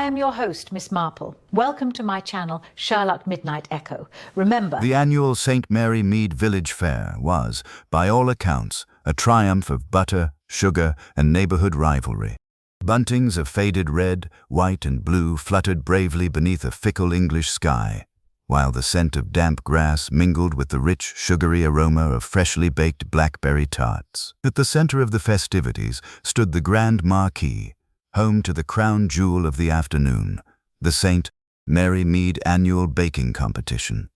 am your host, Miss Marple. Welcome to my channel, Sherlock Midnight Echo. Remember, The annual St. Mary Mead Village Fair was, by all accounts, a triumph of butter, sugar, and neighborhood rivalry. Buntings of faded red, white, and blue fluttered bravely beneath a fickle English sky, while the scent of damp grass mingled with the rich, sugary aroma of freshly baked blackberry tarts. At the center of the festivities stood the grand marquee, home to the crown jewel of the afternoon, the St. Mary Mead Annual Baking Competition.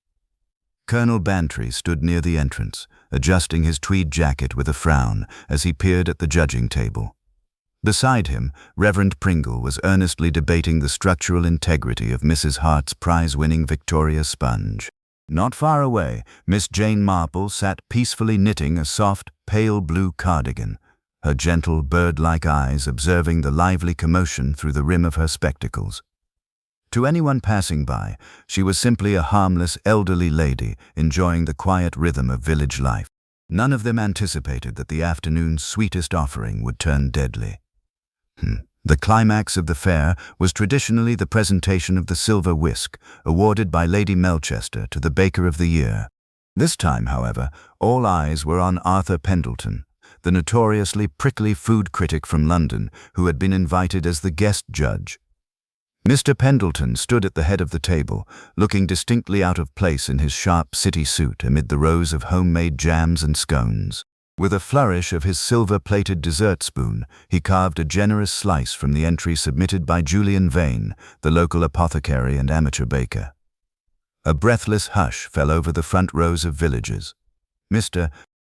Colonel Bantry stood near the entrance, adjusting his tweed jacket with a frown as he peered at the judging table. Beside him, Reverend Pringle was earnestly debating the structural integrity of Mrs. Hart's prize-winning Victoria sponge. Not far away, Miss Jane Marple sat peacefully knitting a soft, pale blue cardigan, her gentle, bird-like eyes observing the lively commotion through the rim of her spectacles. To anyone passing by, she was simply a harmless, elderly lady enjoying the quiet rhythm of village life. None of them anticipated that the afternoon's sweetest offering would turn deadly. The climax of the fair was traditionally the presentation of the silver whisk, awarded by Lady Melchester to the Baker of the Year. This time, however, all eyes were on Arthur Pendleton, the notoriously prickly food critic from London who had been invited as the guest judge. Mr. Pendleton stood at the head of the table, looking distinctly out of place in his sharp city suit amid the rows of homemade jams and scones. With a flourish of his silver-plated dessert spoon, he carved a generous slice from the entry submitted by Julian Vane, the local apothecary and amateur baker. A breathless hush fell over the front rows of villagers. Mr.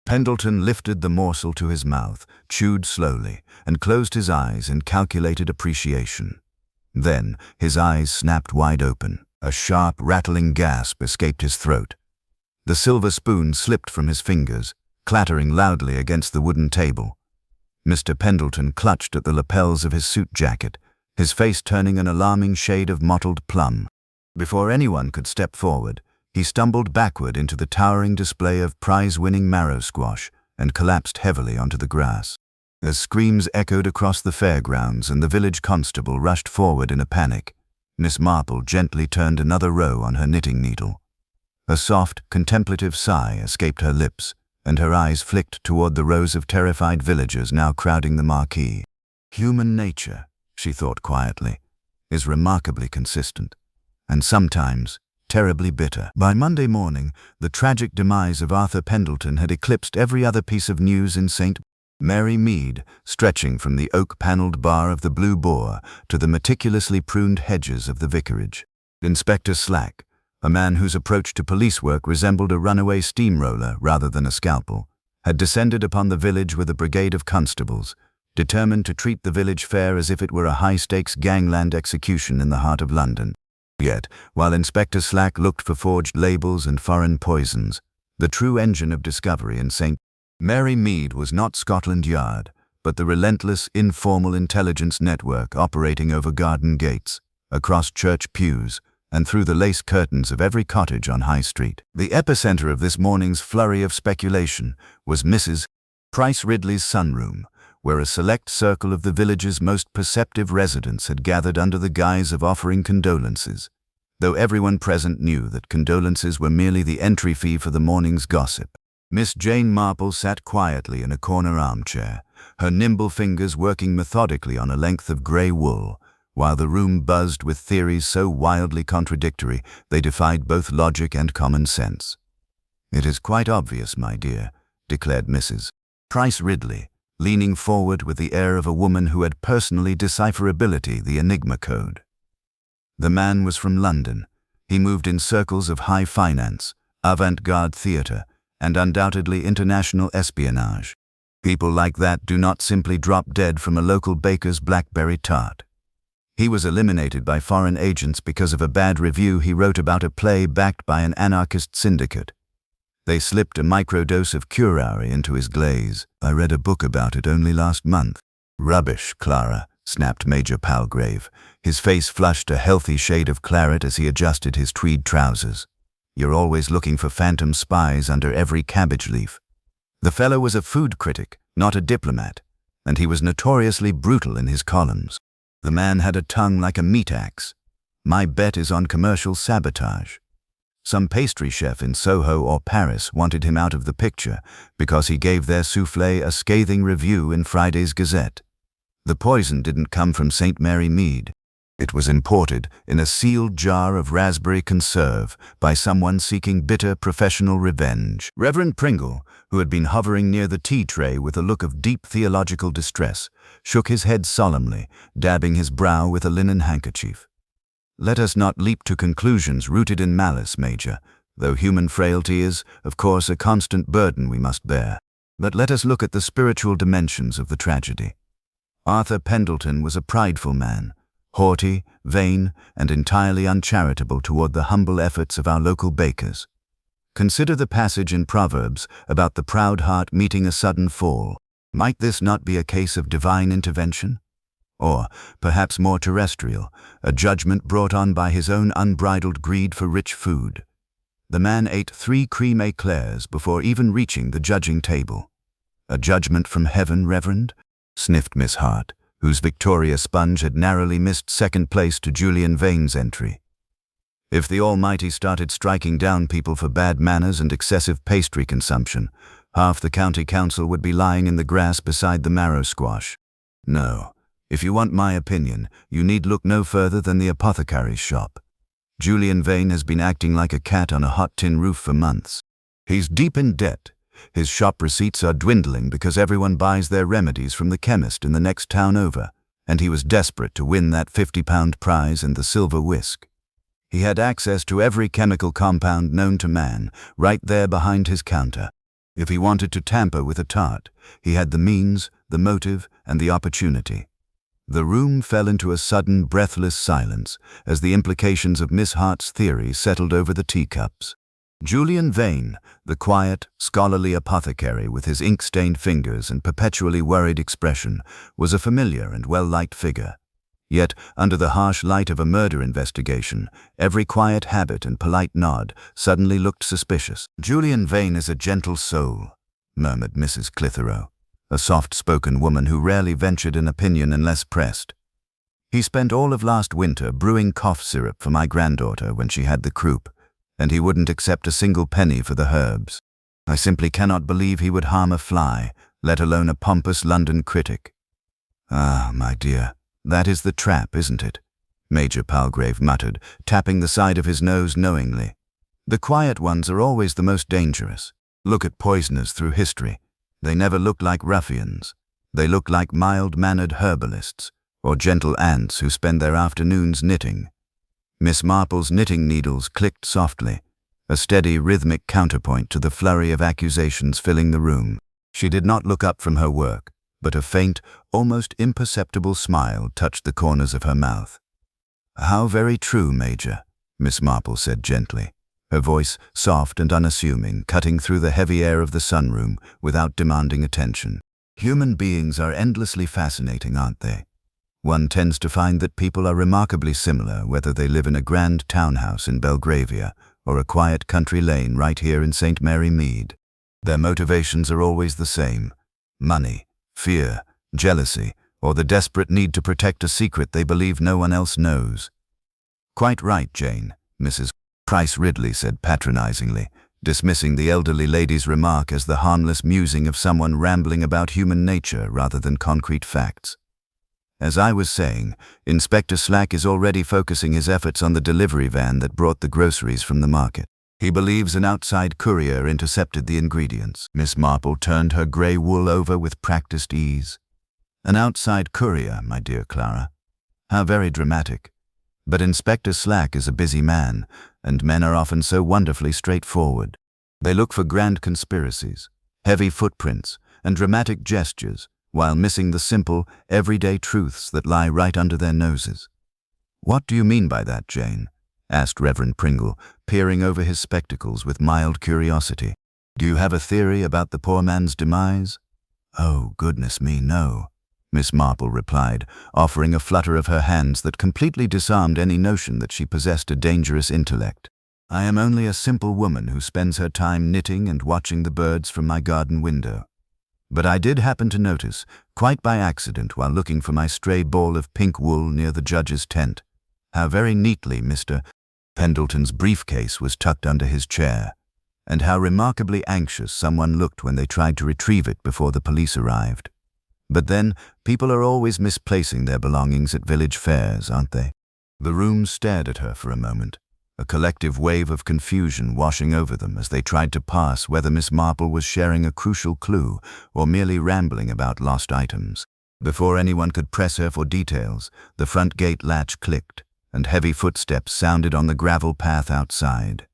Pendleton lifted the morsel to his mouth, chewed slowly, and closed his eyes in calculated appreciation. Then his eyes snapped wide open. A sharp, rattling gasp escaped his throat. The silver spoon slipped from his fingers, clattering loudly against the wooden table. Mr. Pendleton clutched at the lapels of his suit jacket, his face turning an alarming shade of mottled plum. Before anyone could step forward, he stumbled backward into the towering display of prize-winning marrow squash and collapsed heavily onto the grass. As screams echoed across the fairgrounds and the village constable rushed forward in a panic, Miss Marple gently turned another row on her knitting needle. A soft, contemplative sigh escaped her lips, and her eyes flicked toward the rows of terrified villagers now crowding the marquee. Human nature, she thought quietly, is remarkably consistent, and sometimes terribly bitter. By Monday morning, the tragic demise of Arthur Pendleton had eclipsed every other piece of news in St. Mary Mead, stretching from the oak-panelled bar of the Blue Boar to the meticulously pruned hedges of the vicarage. Inspector Slack, a man whose approach to police work resembled a runaway steamroller rather than a scalpel, had descended upon the village with a brigade of constables, determined to treat the village fair as if it were a high-stakes gangland execution in the heart of London. Yet, while Inspector Slack looked for forged labels and foreign poisons, the true engine of discovery in St. Mary Mead was not Scotland Yard, but the relentless, informal intelligence network operating over garden gates, across church pews, and through the lace curtains of every cottage on High Street. The epicenter of this morning's flurry of speculation was Mrs. Price Ridley's sunroom, where a select circle of the village's most perceptive residents had gathered under the guise of offering condolences, though everyone present knew that condolences were merely the entry fee for the morning's gossip. Miss Jane Marple sat quietly in a corner armchair, her nimble fingers working methodically on a length of grey wool, while the room buzzed with theories so wildly contradictory they defied both logic and common sense. "It is quite obvious, my dear," declared Mrs. Price Ridley, leaning forward with the air of a woman who had personally decipherability the Enigma code. The man was from London. He moved in circles of high finance, avant-garde theatre, and undoubtedly international espionage. People like that do not simply drop dead from a local baker's blackberry tart. He was eliminated by foreign agents because of a bad review he wrote about a play backed by an anarchist syndicate. They slipped a microdose of curare into his glaze. "I read a book about it only last month." "Rubbish, Clara," snapped Major Palgrave. His face flushed a healthy shade of claret as he adjusted his tweed trousers. "You're always looking for phantom spies under every cabbage leaf." The fellow was a food critic, not a diplomat, and he was notoriously brutal in his columns. The man had a tongue like a meat axe. My bet is on commercial sabotage. Some pastry chef in Soho or Paris wanted him out of the picture because he gave their soufflé a scathing review in Friday's Gazette. The poison didn't come from St. Mary Mead. It was imported in a sealed jar of raspberry conserve by someone seeking bitter professional revenge. Reverend Pringle, who had been hovering near the tea tray with a look of deep theological distress, shook his head solemnly, dabbing his brow with a linen handkerchief. Let us not leap to conclusions rooted in malice, Major, though human frailty is, of course, a constant burden we must bear. But let us look at the spiritual dimensions of the tragedy. Arthur Pendleton was a prideful man, haughty, vain, and entirely uncharitable toward the humble efforts of our local bakers. Consider the passage in Proverbs about the proud heart meeting a sudden fall. Might this not be a case of divine intervention? Or, perhaps more terrestrial, a judgment brought on by his own unbridled greed for rich food. The man ate 3 cream éclairs before even reaching the judging table. A judgment from heaven, Reverend? Sniffed Miss Hart, whose Victoria sponge had narrowly missed second place to Julian Vane's entry. If the Almighty started striking down people for bad manners and excessive pastry consumption, half the county council would be lying in the grass beside the marrow squash. No. If you want my opinion, you need look no further than the apothecary's shop. Julian Vane has been acting like a cat on a hot tin roof for months. He's deep in debt. His shop receipts are dwindling because everyone buys their remedies from the chemist in the next town over, and he was desperate to win that £50 prize and the silver whisk. He had access to every chemical compound known to man, right there behind his counter. If he wanted to tamper with a tart, he had the means, the motive, and the opportunity. The room fell into a sudden, breathless silence as the implications of Miss Hart's theory settled over the teacups. Julian Vane, the quiet, scholarly apothecary with his ink-stained fingers and perpetually worried expression, was a familiar and well-liked figure. Yet, under the harsh light of a murder investigation, every quiet habit and polite nod suddenly looked suspicious. "Julian Vane is a gentle soul," murmured Mrs. Clitheroe, a soft-spoken woman who rarely ventured an opinion unless pressed. "He spent all of last winter brewing cough syrup for my granddaughter when she had the croup, and he wouldn't accept a single penny for the herbs. I simply cannot believe he would harm a fly, let alone a pompous London critic." "Ah, my dear, that is the trap, isn't it?" Major Palgrave muttered, tapping the side of his nose knowingly. "The quiet ones are always the most dangerous. Look at poisoners through history. They never look like ruffians. They look like mild-mannered herbalists, or gentle ants who spend their afternoons knitting." Miss Marple's knitting needles clicked softly, a steady rhythmic counterpoint to the flurry of accusations filling the room. She did not look up from her work, but a faint, almost imperceptible smile touched the corners of her mouth. "How very true, Major," Miss Marple said gently, her voice soft and unassuming, cutting through the heavy air of the sunroom without demanding attention. "Human beings are endlessly fascinating, aren't they? One tends to find that people are remarkably similar whether they live in a grand townhouse in Belgravia or a quiet country lane right here in St. Mary Mead. Their motivations are always the same: money, fear, jealousy, or the desperate need to protect a secret they believe no one else knows." "Quite right, Jane," Mrs. Price Ridley said patronizingly, dismissing the elderly lady's remark as the harmless musing of someone rambling about human nature rather than concrete facts. "As I was saying, Inspector Slack is already focusing his efforts on the delivery van that brought the groceries from the market. He believes an outside courier intercepted the ingredients." Miss Marple turned her grey wool over with practiced ease. "An outside courier, my dear Clara. How very dramatic. But Inspector Slack is a busy man, and men are often so wonderfully straightforward. They look for grand conspiracies, heavy footprints, and dramatic gestures, while missing the simple, everyday truths that lie right under their noses." "What do you mean by that, Jane?" asked Reverend Pringle, peering over his spectacles with mild curiosity. "Do you have a theory about the poor man's demise?" "Oh, goodness me, no," Miss Marple replied, offering a flutter of her hands that completely disarmed any notion that she possessed a dangerous intellect. "I am only a simple woman who spends her time knitting and watching the birds from my garden window. But I did happen to notice, quite by accident while looking for my stray ball of pink wool near the judge's tent, how very neatly Mr. Pendleton's briefcase was tucked under his chair, and how remarkably anxious someone looked when they tried to retrieve it before the police arrived. But then, people are always misplacing their belongings at village fairs, aren't they? The room stared at her for a moment, a collective wave of confusion washing over them as they tried to parse whether Miss Marple was sharing a crucial clue or merely rambling about lost items. Before anyone could press her for details, the front gate latch clicked, and heavy footsteps sounded on the gravel path outside.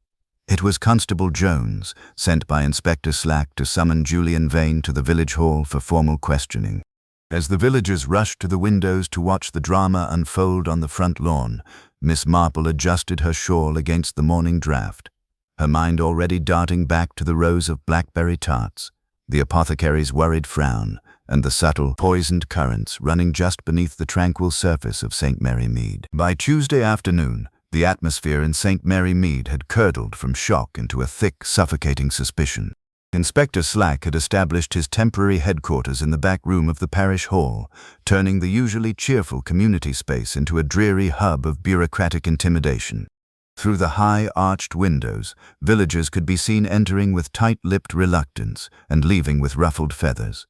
It was Constable Jones, sent by Inspector Slack to summon Julian Vane to the village hall for formal questioning. As the villagers rushed to the windows to watch the drama unfold on the front lawn, Miss Marple adjusted her shawl against the morning draught, her mind already darting back to the rows of blackberry tarts, the apothecary's worried frown, and the subtle, poisoned currents running just beneath the tranquil surface of St. Mary Mead. By Tuesday afternoon, the atmosphere in St. Mary Mead had curdled from shock into a thick, suffocating suspicion. Inspector Slack had established his temporary headquarters in the back room of the parish hall, turning the usually cheerful community space into a dreary hub of bureaucratic intimidation. Through the high, arched windows, villagers could be seen entering with tight-lipped reluctance and leaving with ruffled feathers.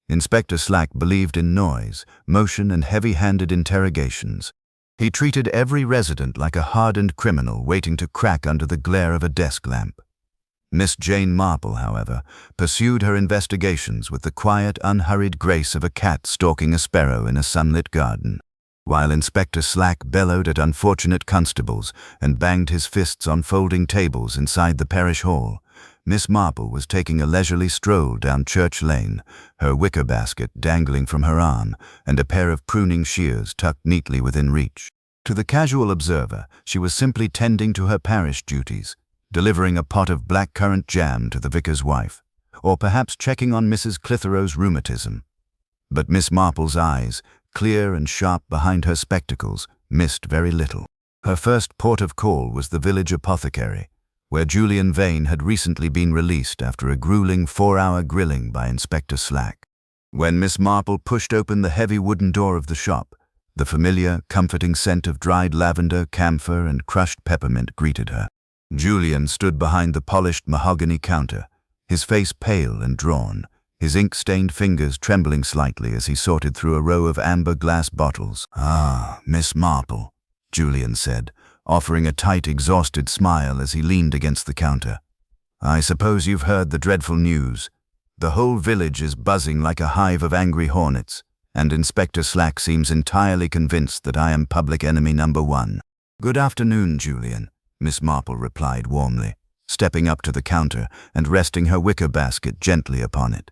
Inspector Slack believed in noise, motion, and heavy-handed interrogations. He treated every resident like a hardened criminal waiting to crack under the glare of a desk lamp. Miss Jane Marple, however, pursued her investigations with the quiet, unhurried grace of a cat stalking a sparrow in a sunlit garden, while Inspector Slack bellowed at unfortunate constables and banged his fists on folding tables inside the parish hall. Miss Marple was taking a leisurely stroll down Church Lane, her wicker basket dangling from her arm and a pair of pruning shears tucked neatly within reach. To the casual observer, she was simply tending to her parish duties, delivering a pot of blackcurrant jam to the vicar's wife, or perhaps checking on Mrs. Clitheroe's rheumatism. But Miss Marple's eyes, clear and sharp behind her spectacles, missed very little. Her first port of call was the village apothecary, where Julian Vane had recently been released after a grueling 4-hour grilling by Inspector Slack. When Miss Marple pushed open the heavy wooden door of the shop, the familiar, comforting scent of dried lavender, camphor, and crushed peppermint greeted her. Julian stood behind the polished mahogany counter, his face pale and drawn, his ink-stained fingers trembling slightly as he sorted through a row of amber glass bottles. "Ah, Miss Marple," Julian said, offering a tight, exhausted smile as he leaned against the counter. "I suppose you've heard the dreadful news. The whole village is buzzing like a hive of angry hornets, and Inspector Slack seems entirely convinced that I am public enemy number 1. "Good afternoon, Julian," Miss Marple replied warmly, stepping up to the counter and resting her wicker basket gently upon it.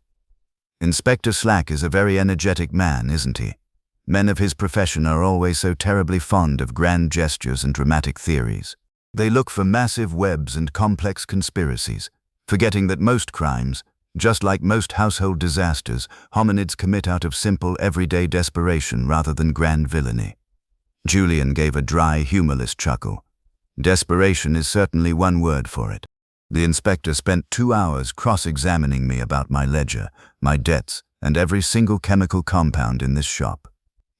"Inspector Slack is a very energetic man, isn't he? Men of his profession are always so terribly fond of grand gestures and dramatic theories. They look for massive webs and complex conspiracies, forgetting that most crimes, just like most household disasters, hominids commit out of simple, everyday desperation rather than grand villainy." Julian gave a dry, humorless chuckle. "Desperation is certainly one word for it. The inspector spent 2 hours cross-examining me about my ledger, my debts, and every single chemical compound in this shop.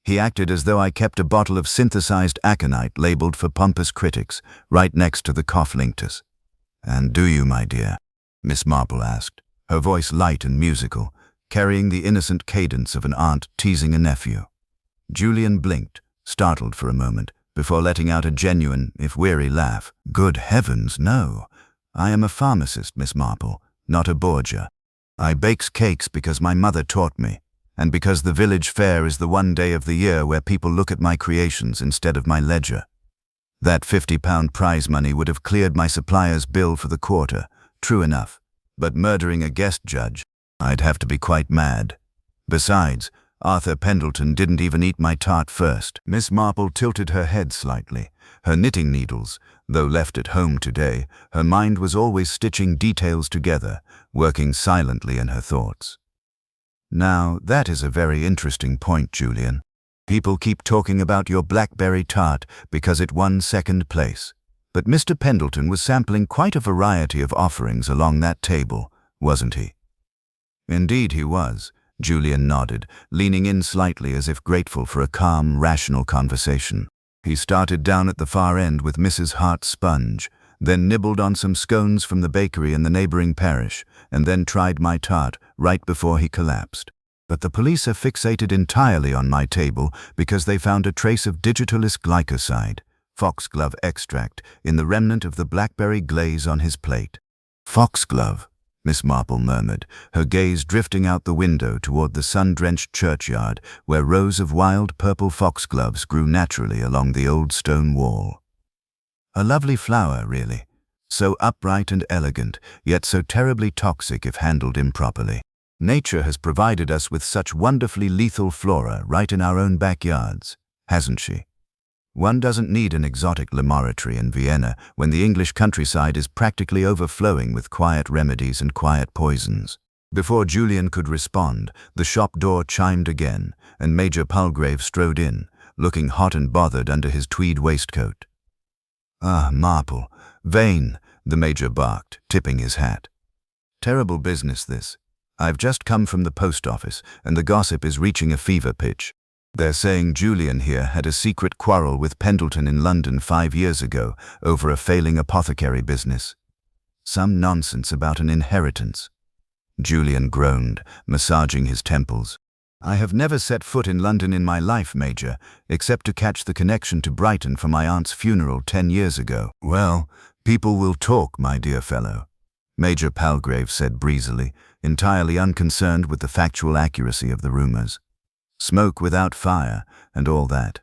He acted as though I kept a bottle of synthesized aconite labeled for pompous critics right next to the cough linctus." "And do you, my dear?" Miss Marple asked, her voice light and musical, carrying the innocent cadence of an aunt teasing a nephew. Julian blinked, startled for a moment, before letting out a genuine, if weary, laugh. "Good heavens, no. I am a pharmacist, Miss Marple, not a Borgia. I bakes cakes because my mother taught me, and because the village fair is the one day of the year where people look at my creations instead of my ledger. That £50 prize money would have cleared my supplier's bill for the quarter, true enough, but murdering a guest judge, I'd have to be quite mad. Besides, Arthur Pendleton didn't even eat my tart first." Miss Marple tilted her head slightly. Her knitting needles, though left at home today, her mind was always stitching details together, working silently in her thoughts. "Now, that is a very interesting point, Julian. People keep talking about your blackberry tart because it won second place. But Mr. Pendleton was sampling quite a variety of offerings along that table, wasn't he?" Indeed he was, Julian nodded, leaning in slightly as if grateful for a calm, rational conversation. He started down at the far end with Mrs. Hart's sponge, then nibbled on some scones from the bakery in the neighboring parish, and then tried my tart right before he collapsed. But the police are fixated entirely on my table because they found a trace of digitalis glycoside, foxglove extract, in the remnant of the blackberry glaze on his plate. Foxglove, Miss Marple murmured, her gaze drifting out the window toward the sun-drenched churchyard where rows of wild purple foxgloves grew naturally along the old stone wall. A lovely flower, really. So upright and elegant, yet so terribly toxic if handled improperly. Nature has provided us with such wonderfully lethal flora right in our own backyards, hasn't she? One doesn't need an exotic laboratory in Vienna when the English countryside is practically overflowing with quiet remedies and quiet poisons. Before Julian could respond, the shop door chimed again, and Major Palgrave strode in, looking hot and bothered under his tweed waistcoat. "Ah, Marple, vain," the Major barked, tipping his hat. "Terrible business, this. I've just come from the post office, and the gossip is reaching a fever pitch. They're saying Julian here had a secret quarrel with Pendleton in London 5 years ago over a failing apothecary business. Some nonsense about an inheritance." Julian groaned, massaging his temples. "I have never set foot in London in my life, Major, except to catch the connection to Brighton for my aunt's funeral 10 years ago." "Well, people will talk, my dear fellow," Major Palgrave said breezily, entirely unconcerned with the factual accuracy of the rumors. "Smoke without fire, and all that.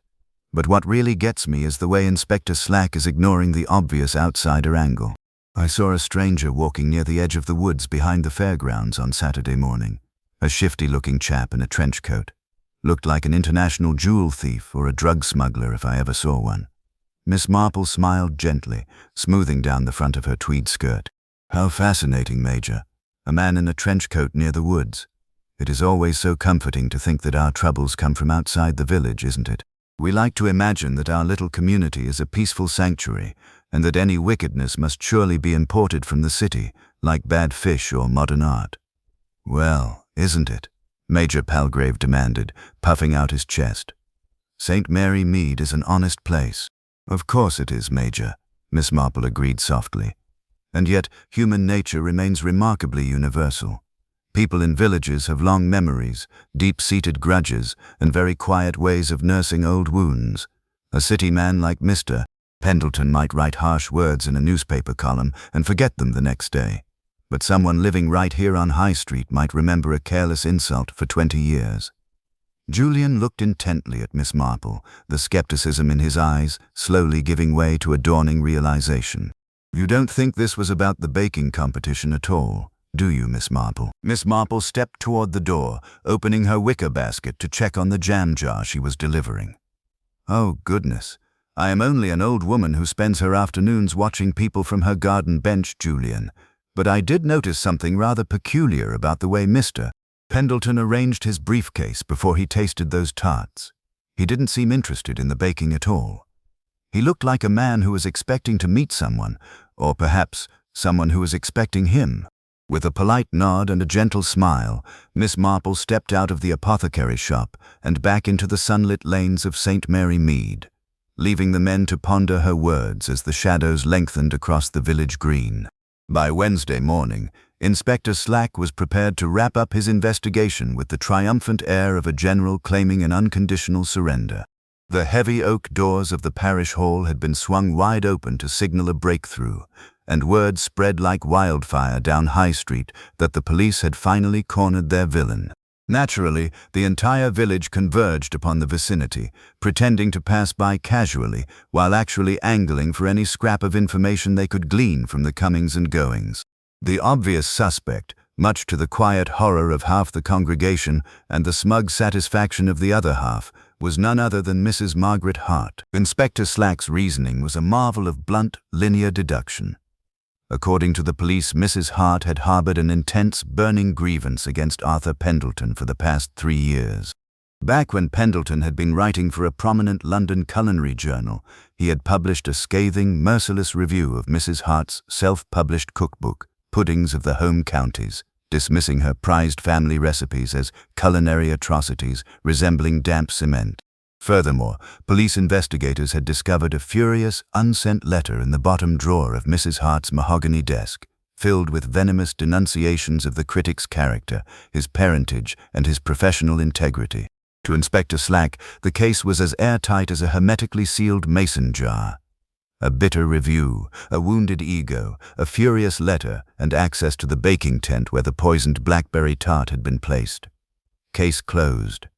But what really gets me is the way Inspector Slack is ignoring the obvious outsider angle. I saw a stranger walking near the edge of the woods behind the fairgrounds on Saturday morning. A shifty-looking chap in a trench coat. Looked like an international jewel thief or a drug smuggler if I ever saw one." Miss Marple smiled gently, smoothing down the front of her tweed skirt. "How fascinating, Major. A man in a trench coat near the woods. It is always so comforting to think that our troubles come from outside the village, isn't it? We like to imagine that our little community is a peaceful sanctuary, and that any wickedness must surely be imported from the city, like bad fish or modern art." "Well, isn't it?" Major Palgrave demanded, puffing out his chest. "St. Mary Mead is an honest place." "Of course it is, Major," Miss Marple agreed softly. "And yet human nature remains remarkably universal. People in villages have long memories, deep-seated grudges, and very quiet ways of nursing old wounds. A city man like Mr. Pendleton might write harsh words in a newspaper column and forget them the next day. But someone living right here on High Street might remember a careless insult for 20 years. Julian looked intently at Miss Marple, the skepticism in his eyes slowly giving way to a dawning realization. "You don't think this was about the baking competition at all, do you, Miss Marple?" Miss Marple stepped toward the door, opening her wicker basket to check on the jam jar she was delivering. "Oh, goodness. I am only an old woman who spends her afternoons watching people from her garden bench, Julian. But I did notice something rather peculiar about the way Mr. Pendleton arranged his briefcase before he tasted those tarts. He didn't seem interested in the baking at all. He looked like a man who was expecting to meet someone, or perhaps someone who was expecting him." With a polite nod and a gentle smile, Miss Marple stepped out of the apothecary shop and back into the sunlit lanes of St. Mary Mead, leaving the men to ponder her words as the shadows lengthened across the village green. By Wednesday morning, Inspector Slack was prepared to wrap up his investigation with the triumphant air of a general claiming an unconditional surrender. The heavy oak doors of the parish hall had been swung wide open to signal a breakthrough, and word spread like wildfire down High Street that the police had finally cornered their villain. Naturally, the entire village converged upon the vicinity, pretending to pass by casually, while actually angling for any scrap of information they could glean from the comings and goings. The obvious suspect, much to the quiet horror of half the congregation and the smug satisfaction of the other half, was none other than Mrs. Margaret Hart. Inspector Slack's reasoning was a marvel of blunt, linear deduction. According to the police, Mrs. Hart had harbored an intense, burning grievance against Arthur Pendleton for the past 3 years. Back when Pendleton had been writing for a prominent London culinary journal, he had published a scathing, merciless review of Mrs. Hart's self-published cookbook, Puddings of the Home Counties, dismissing her prized family recipes as culinary atrocities resembling damp cement. Furthermore, police investigators had discovered a furious, unsent letter in the bottom drawer of Mrs. Hart's mahogany desk, filled with venomous denunciations of the critic's character, his parentage, and his professional integrity. To Inspector Slack, the case was as airtight as a hermetically sealed mason jar. A bitter review, a wounded ego, a furious letter, and access to the baking tent where the poisoned blackberry tart had been placed. Case closed.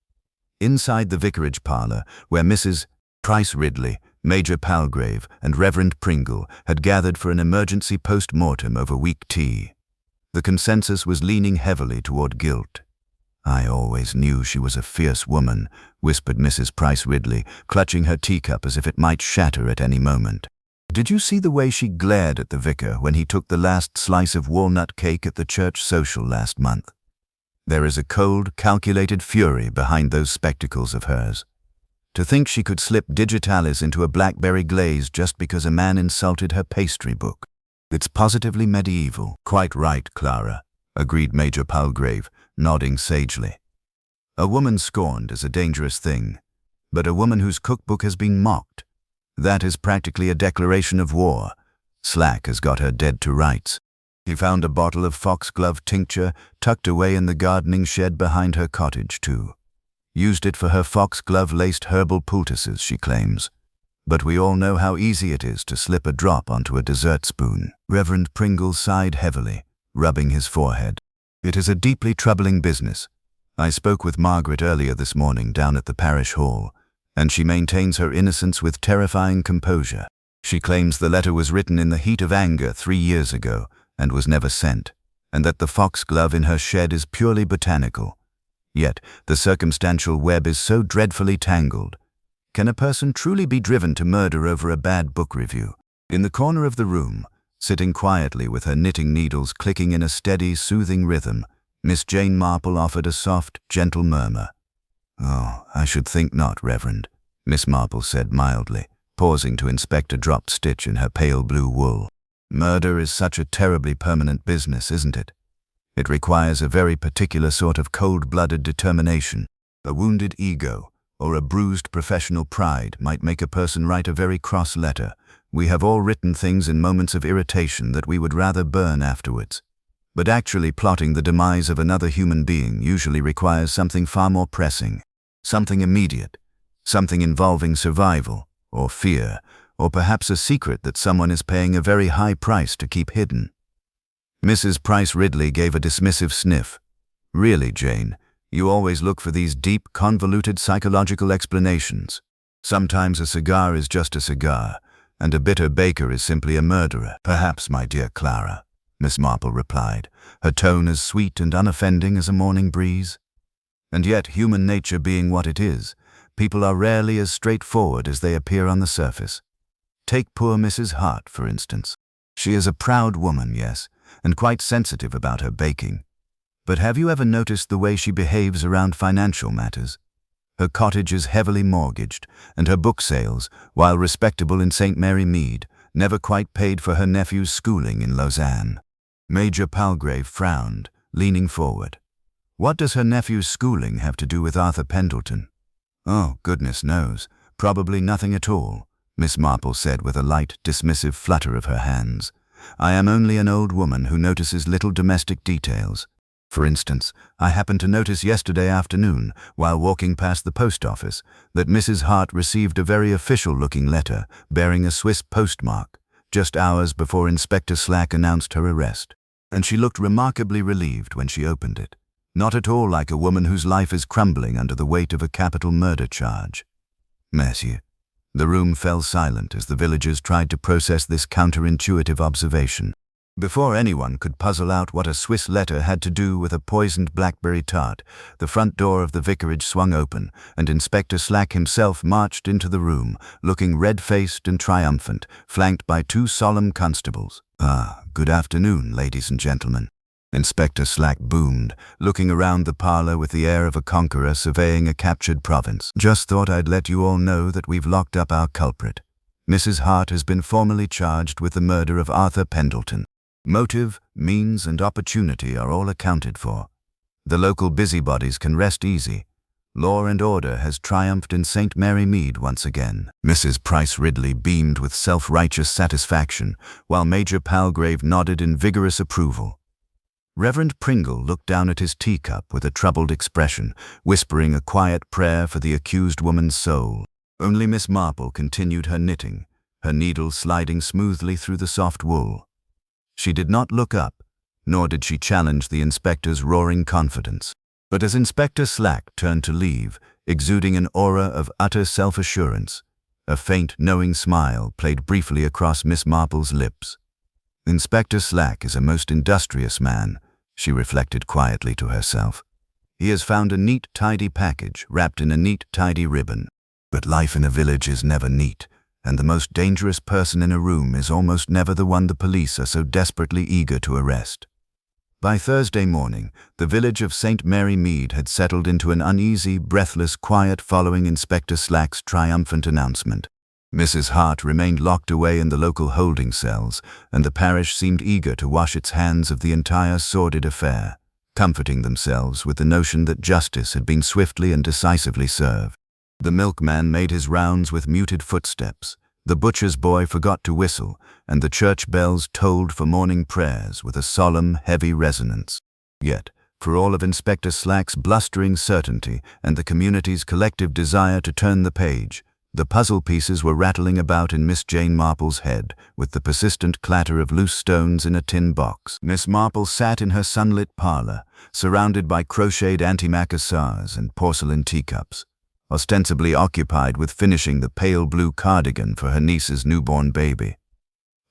Inside the vicarage parlor, where Mrs. Price Ridley, Major Palgrave, and Reverend Pringle had gathered for an emergency post-mortem over weak tea, the consensus was leaning heavily toward guilt. "I always knew she was a fierce woman," whispered Mrs. Price Ridley, clutching her teacup as if it might shatter at any moment. "Did you see the way she glared at the vicar when he took the last slice of walnut cake at the church social last month? There is a cold, calculated fury behind those spectacles of hers. To think she could slip digitalis into a blackberry glaze just because a man insulted her pastry book. It's positively medieval." "Quite right, Clara," agreed Major Palgrave, nodding sagely. "A woman scorned is a dangerous thing, but a woman whose cookbook has been mocked, that is practically a declaration of war. Slack has got her dead to rights." He found a bottle of foxglove tincture tucked away in the gardening shed behind her cottage, too. Used it for her foxglove-laced herbal poultices, she claims. But we all know how easy it is to slip a drop onto a dessert spoon. Reverend Pringle sighed heavily, rubbing his forehead. "It is a deeply troubling business. I spoke with Margaret earlier this morning down at the parish hall, and she maintains her innocence with terrifying composure. She claims the letter was written in the heat of anger 3 years ago and was never sent, and that the foxglove in her shed is purely botanical. Yet the circumstantial web is so dreadfully tangled. Can a person truly be driven to murder over a bad book review?" In the corner of the room, sitting quietly with her knitting needles clicking in a steady, soothing rhythm, Miss Jane Marple offered a soft, gentle murmur. "Oh, I should think not, Reverend," Miss Marple said mildly, pausing to inspect a dropped stitch in her pale blue wool. "Murder is such a terribly permanent business, isn't it? It requires a very particular sort of cold-blooded determination. A wounded ego or a bruised professional pride might make a person write a very cross letter. We have all written things in moments of irritation that we would rather burn afterwards. But actually plotting the demise of another human being usually requires something far more pressing, something immediate, something involving survival, or fear, or perhaps a secret that someone is paying a very high price to keep hidden." Mrs. Price Ridley gave a dismissive sniff. "Really, Jane, you always look for these deep, convoluted psychological explanations. Sometimes a cigar is just a cigar, and a bitter baker is simply a murderer." "Perhaps, my dear Clara," Miss Marple replied, her tone as sweet and unoffending as a morning breeze. "And yet, human nature being what it is, people are rarely as straightforward as they appear on the surface. Take poor Mrs. Hart, for instance. She is a proud woman, yes, and quite sensitive about her baking. But have you ever noticed the way she behaves around financial matters? Her cottage is heavily mortgaged, and her book sales, while respectable in St. Mary Mead, never quite paid for her nephew's schooling in Lausanne." Major Palgrave frowned, leaning forward. "What does her nephew's schooling have to do with Arthur Pendleton?" "Oh, goodness knows. Probably nothing at all," Miss Marple said with a light, dismissive flutter of her hands. "I am only an old woman who notices little domestic details. For instance, I happened to notice yesterday afternoon, while walking past the post office, that Mrs. Hart received a very official-looking letter bearing a Swiss postmark, just hours before Inspector Slack announced her arrest. And she looked remarkably relieved when she opened it, not at all like a woman whose life is crumbling under the weight of a capital murder charge." Monsieur. The room fell silent as the villagers tried to process this counterintuitive observation. Before anyone could puzzle out what a Swiss letter had to do with a poisoned blackberry tart, the front door of the vicarage swung open, and Inspector Slack himself marched into the room, looking red-faced and triumphant, flanked by 2 solemn constables. "Ah, good afternoon, ladies and gentlemen," Inspector Slack boomed, looking around the parlor with the air of a conqueror surveying a captured province. "Just thought I'd let you all know that we've locked up our culprit. Mrs. Hart has been formally charged with the murder of Arthur Pendleton." Motive, means, and opportunity are all accounted for. The local busybodies can rest easy. Law and order has triumphed in St. Mary Mead once again. Mrs. Price Ridley beamed with self-righteous satisfaction, while Major Palgrave nodded in vigorous approval. Reverend Pringle looked down at his teacup with a troubled expression, whispering a quiet prayer for the accused woman's soul. Only Miss Marple continued her knitting, her needle sliding smoothly through the soft wool. She did not look up, nor did she challenge the inspector's roaring confidence. But as Inspector Slack turned to leave, exuding an aura of utter self-assurance, a faint, knowing smile played briefly across Miss Marple's lips. Inspector Slack is a most industrious man, she reflected quietly to herself. He has found a neat, tidy package wrapped in a neat, tidy ribbon. But life in a village is never neat, and the most dangerous person in a room is almost never the one the police are so desperately eager to arrest. By Thursday morning, the village of St. Mary Mead had settled into an uneasy, breathless quiet following Inspector Slack's triumphant announcement. Mrs. Hart remained locked away in the local holding cells, and the parish seemed eager to wash its hands of the entire sordid affair, comforting themselves with the notion that justice had been swiftly and decisively served. The milkman made his rounds with muted footsteps, the butcher's boy forgot to whistle, and the church bells tolled for morning prayers with a solemn, heavy resonance. Yet, for all of Inspector Slack's blustering certainty and the community's collective desire to turn the page, the puzzle pieces were rattling about in Miss Jane Marple's head with the persistent clatter of loose stones in a tin box. Miss Marple sat in her sunlit parlor, surrounded by crocheted antimacassars and porcelain teacups, ostensibly occupied with finishing the pale blue cardigan for her niece's newborn baby.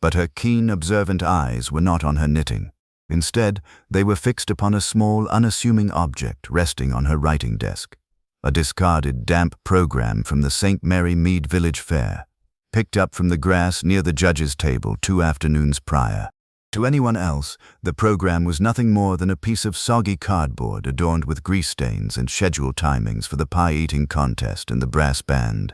But her keen, observant eyes were not on her knitting. Instead, they were fixed upon a small, unassuming object resting on her writing desk, a discarded, damp program from the St. Mary Mead Village Fair, picked up from the grass near the judge's table 2 afternoons prior. To anyone else, the program was nothing more than a piece of soggy cardboard adorned with grease stains and schedule timings for the pie-eating contest and the brass band.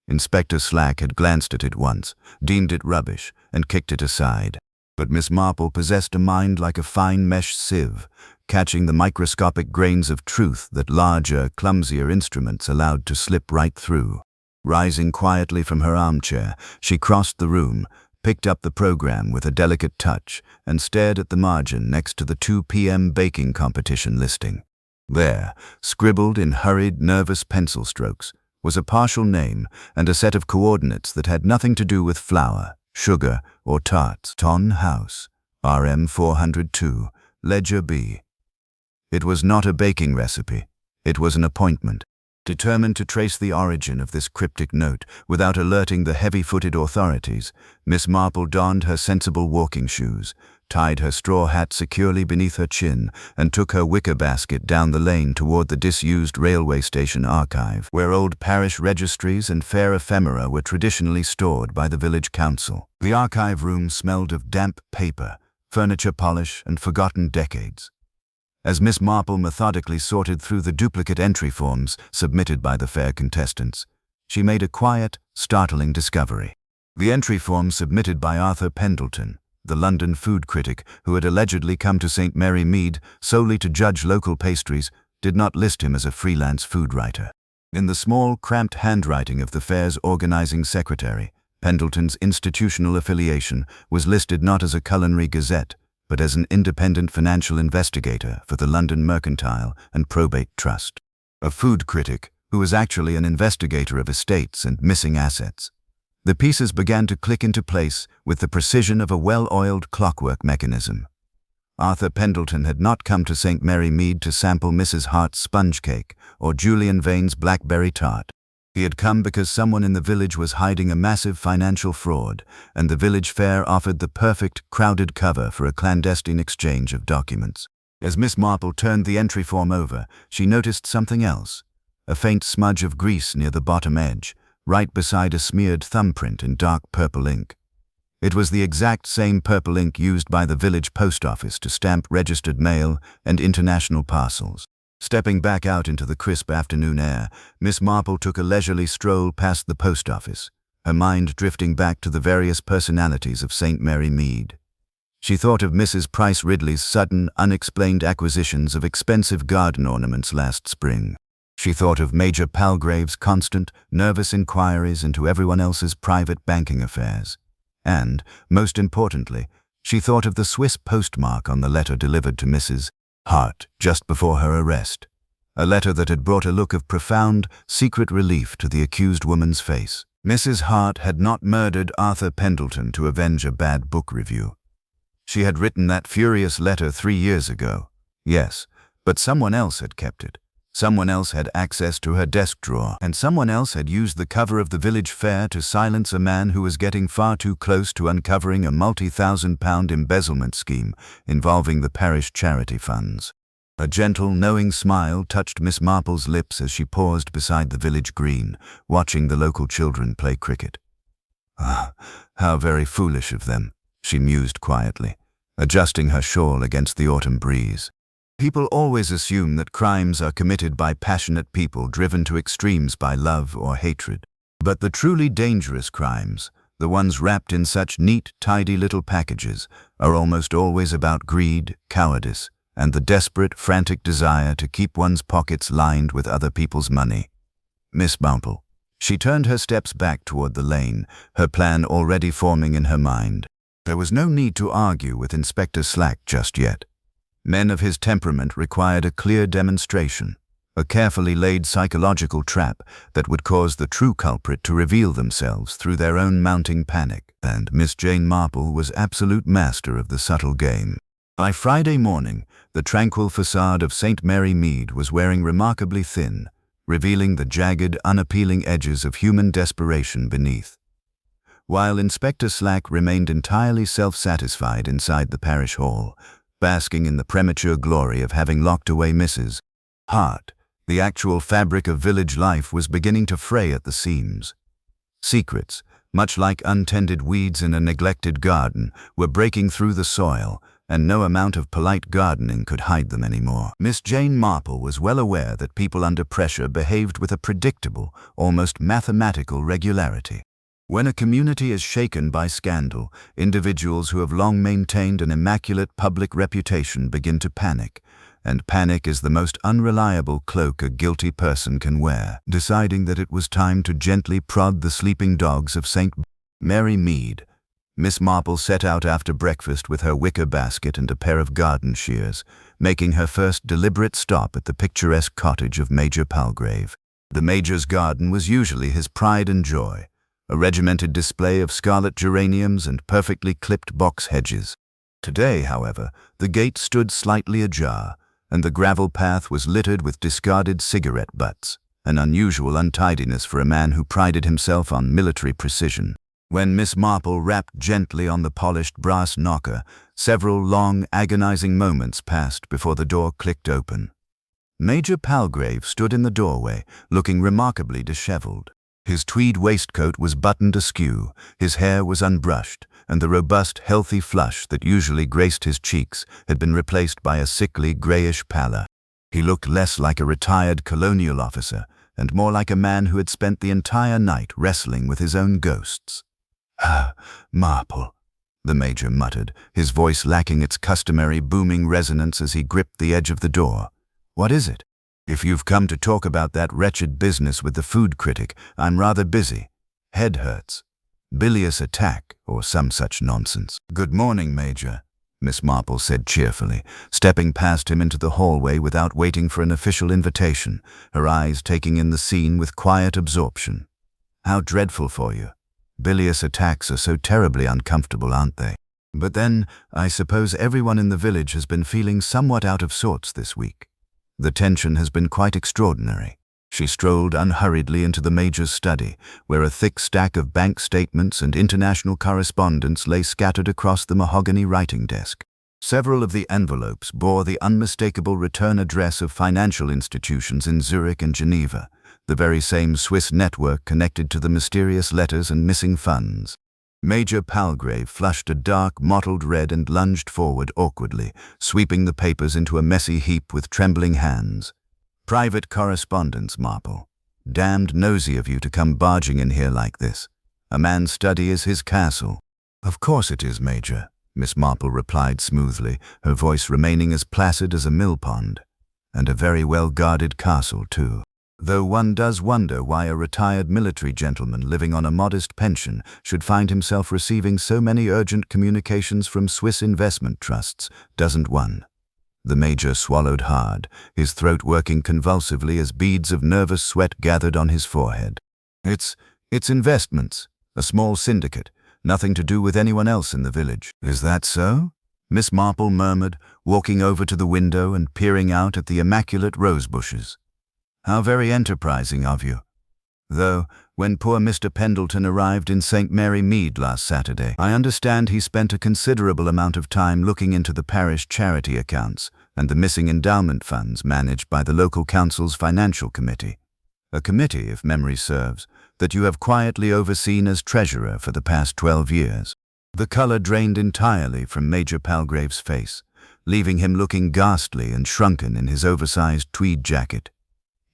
Inspector Slack had glanced at it once, deemed it rubbish, and kicked it aside. But Miss Marple possessed a mind like a fine mesh sieve, catching the microscopic grains of truth that larger, clumsier instruments allowed to slip right through. Rising quietly from her armchair, she crossed the room, picked up the program with a delicate touch, and stared at the margin next to the 2 p.m. baking competition listing. There, scribbled in hurried, nervous pencil strokes, was a partial name and a set of coordinates that had nothing to do with flour, sugar, or tarts. Ton House, RM 402, Ledger B. It was not a baking recipe. It was an appointment. Determined to trace the origin of this cryptic note without alerting the heavy-footed authorities, Miss Marple donned her sensible walking shoes, tied her straw hat securely beneath her chin, and took her wicker basket down the lane toward the disused railway station archive, where old parish registries and fair ephemera were traditionally stored by the village council. The archive room smelled of damp paper, furniture polish, and forgotten decades. As Miss Marple methodically sorted through the duplicate entry forms submitted by the fair contestants, she made a quiet, startling discovery. The entry form submitted by Arthur Pendleton, the London food critic who had allegedly come to St. Mary Mead solely to judge local pastries, did not list him as a freelance food writer. In the small, cramped handwriting of the fair's organizing secretary, Pendleton's institutional affiliation was listed not as a culinary gazette, but as an independent financial investigator for the London Mercantile and Probate Trust. A food critic who was actually an investigator of estates and missing assets. The pieces began to click into place with the precision of a well-oiled clockwork mechanism. Arthur Pendleton had not come to St. Mary Mead to sample Mrs. Hart's sponge cake or Julian Vane's blackberry tart. He had come because someone in the village was hiding a massive financial fraud, and the village fair offered the perfect, crowded cover for a clandestine exchange of documents. As Miss Marple turned the entry form over, she noticed something else, a faint smudge of grease near the bottom edge, right beside a smeared thumbprint in dark purple ink. It was the exact same purple ink used by the village post office to stamp registered mail and international parcels. Stepping back out into the crisp afternoon air, Miss Marple took a leisurely stroll past the post office, her mind drifting back to the various personalities of St. Mary Mead. She thought of Mrs. Price Ridley's sudden, unexplained acquisitions of expensive garden ornaments last spring. She thought of Major Palgrave's constant, nervous inquiries into everyone else's private banking affairs. And, most importantly, she thought of the Swiss postmark on the letter delivered to Mrs. Hart just before her arrest. A letter that had brought a look of profound, secret relief to the accused woman's face. Mrs. Hart had not murdered Arthur Pendleton to avenge a bad book review. She had written that furious letter 3 years ago. Yes, but someone else had kept it. Someone else had access to her desk drawer, and someone else had used the cover of the village fair to silence a man who was getting far too close to uncovering a multi-thousand-pound embezzlement scheme involving the parish charity funds. A gentle, knowing smile touched Miss Marple's lips as she paused beside the village green, watching the local children play cricket. "Ah, how very foolish of them," she mused quietly, adjusting her shawl against the autumn breeze. People always assume that crimes are committed by passionate people driven to extremes by love or hatred. But the truly dangerous crimes, the ones wrapped in such neat, tidy little packages, are almost always about greed, cowardice, and the desperate, frantic desire to keep one's pockets lined with other people's money. Miss Marple. She turned her steps back toward the lane, her plan already forming in her mind. There was no need to argue with Inspector Slack just yet. Men of his temperament required a clear demonstration, a carefully laid psychological trap that would cause the true culprit to reveal themselves through their own mounting panic, and Miss Jane Marple was absolute master of the subtle game. By Friday morning, the tranquil facade of St. Mary Mead was wearing remarkably thin, revealing the jagged, unappealing edges of human desperation beneath. While Inspector Slack remained entirely self-satisfied inside the parish hall, basking in the premature glory of having locked away Mrs. Hart, the actual fabric of village life was beginning to fray at the seams. Secrets, much like untended weeds in a neglected garden, were breaking through the soil, and no amount of polite gardening could hide them anymore. Miss Jane Marple was well aware that people under pressure behaved with a predictable, almost mathematical regularity. When a community is shaken by scandal, individuals who have long maintained an immaculate public reputation begin to panic, and panic is the most unreliable cloak a guilty person can wear. Deciding that it was time to gently prod the sleeping dogs of St. Mary Mead, Miss Marple set out after breakfast with her wicker basket and a pair of garden shears, making her first deliberate stop at the picturesque cottage of Major Palgrave. The Major's garden was usually his pride and joy, a regimented display of scarlet geraniums and perfectly clipped box hedges. Today, however, the gate stood slightly ajar, and the gravel path was littered with discarded cigarette butts, an unusual untidiness for a man who prided himself on military precision. When Miss Marple rapped gently on the polished brass knocker, several long, agonizing moments passed before the door clicked open. Major Palgrave stood in the doorway, looking remarkably disheveled. His tweed waistcoat was buttoned askew, his hair was unbrushed, and the robust, healthy flush that usually graced his cheeks had been replaced by a sickly, grayish pallor. He looked less like a retired colonial officer, and more like a man who had spent the entire night wrestling with his own ghosts. "Ah, Marple," the Major muttered, his voice lacking its customary booming resonance as he gripped the edge of the door. "What is it?" "If you've come to talk about that wretched business with the food critic, I'm rather busy. Head hurts. Bilious attack, or some such nonsense." "Good morning, Major," Miss Marple said cheerfully, stepping past him into the hallway without waiting for an official invitation, her eyes taking in the scene with quiet absorption. "How dreadful for you. Bilious attacks are so terribly uncomfortable, aren't they? But then, I suppose everyone in the village has been feeling somewhat out of sorts this week. The tension has been quite extraordinary." She strolled unhurriedly into the Major's study, where a thick stack of bank statements and international correspondence lay scattered across the mahogany writing desk. Several of the envelopes bore the unmistakable return address of financial institutions in Zurich and Geneva, the very same Swiss network connected to the mysterious letters and missing funds. Major Palgrave flushed a dark, mottled red and lunged forward awkwardly, sweeping the papers into a messy heap with trembling hands. "Private correspondence, Marple. Damned nosy of you to come barging in here like this. A man's study is his castle." "Of course it is, Major," Miss Marple replied smoothly, her voice remaining as placid as a mill pond. And a very well-guarded castle, too. Though one does wonder why a retired military gentleman living on a modest pension should find himself receiving so many urgent communications from Swiss investment trusts, doesn't one? The Major swallowed hard, his throat working convulsively as beads of nervous sweat gathered on his forehead. It's investments, a small syndicate, nothing to do with anyone else in the village. Is that so? Miss Marple murmured, walking over to the window and peering out at the immaculate rose bushes. How very enterprising of you. Though, when poor Mr. Pendleton arrived in St. Mary Mead last Saturday, I understand he spent a considerable amount of time looking into the parish charity accounts and the missing endowment funds managed by the local council's financial committee. A committee, if memory serves, that you have quietly overseen as treasurer for the past 12 years. The color drained entirely from Major Palgrave's face, leaving him looking ghastly and shrunken in his oversized tweed jacket.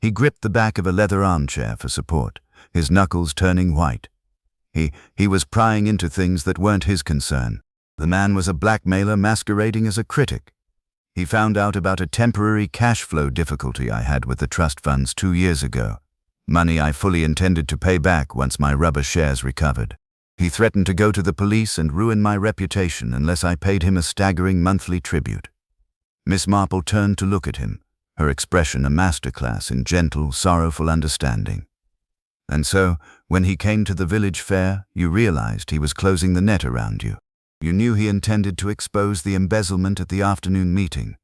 He gripped the back of a leather armchair for support, his knuckles turning white. He was prying into things that weren't his concern. The man was a blackmailer masquerading as a critic. He found out about a temporary cash flow difficulty I had with the trust funds 2 years ago. Money I fully intended to pay back once my rubber shares recovered. He threatened to go to the police and ruin my reputation unless I paid him a staggering monthly tribute. Miss Marple turned to look at him, her expression a masterclass in gentle, sorrowful understanding. And so, when he came to the village fair, you realized he was closing the net around you. You knew he intended to expose the embezzlement at the afternoon meeting.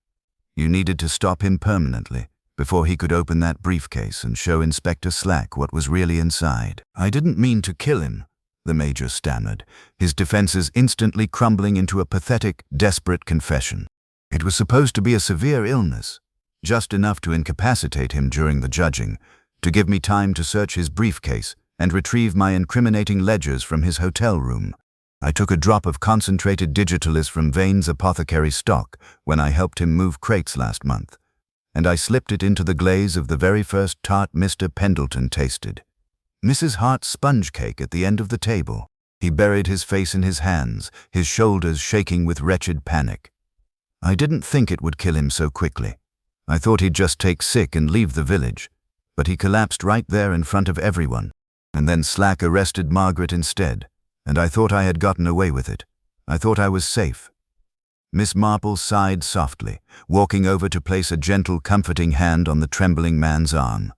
You needed to stop him permanently, before he could open that briefcase and show Inspector Slack what was really inside. I didn't mean to kill him, the Major stammered, his defenses instantly crumbling into a pathetic, desperate confession. It was supposed to be a severe illness, just enough to incapacitate him during the judging, to give me time to search his briefcase and retrieve my incriminating ledgers from his hotel room. I took a drop of concentrated digitalis from Vane's apothecary stock when I helped him move crates last month, and I slipped it into the glaze of the very first tart Mr. Pendleton tasted. Mrs. Hart's sponge cake at the end of the table. He buried his face in his hands, his shoulders shaking with wretched panic. I didn't think it would kill him so quickly. I thought he'd just take sick and leave the village, but he collapsed right there in front of everyone. And then Slack arrested Margaret instead, and I thought I had gotten away with it. I thought I was safe. Miss Marple sighed softly, walking over to place a gentle, comforting hand on the trembling man's arm.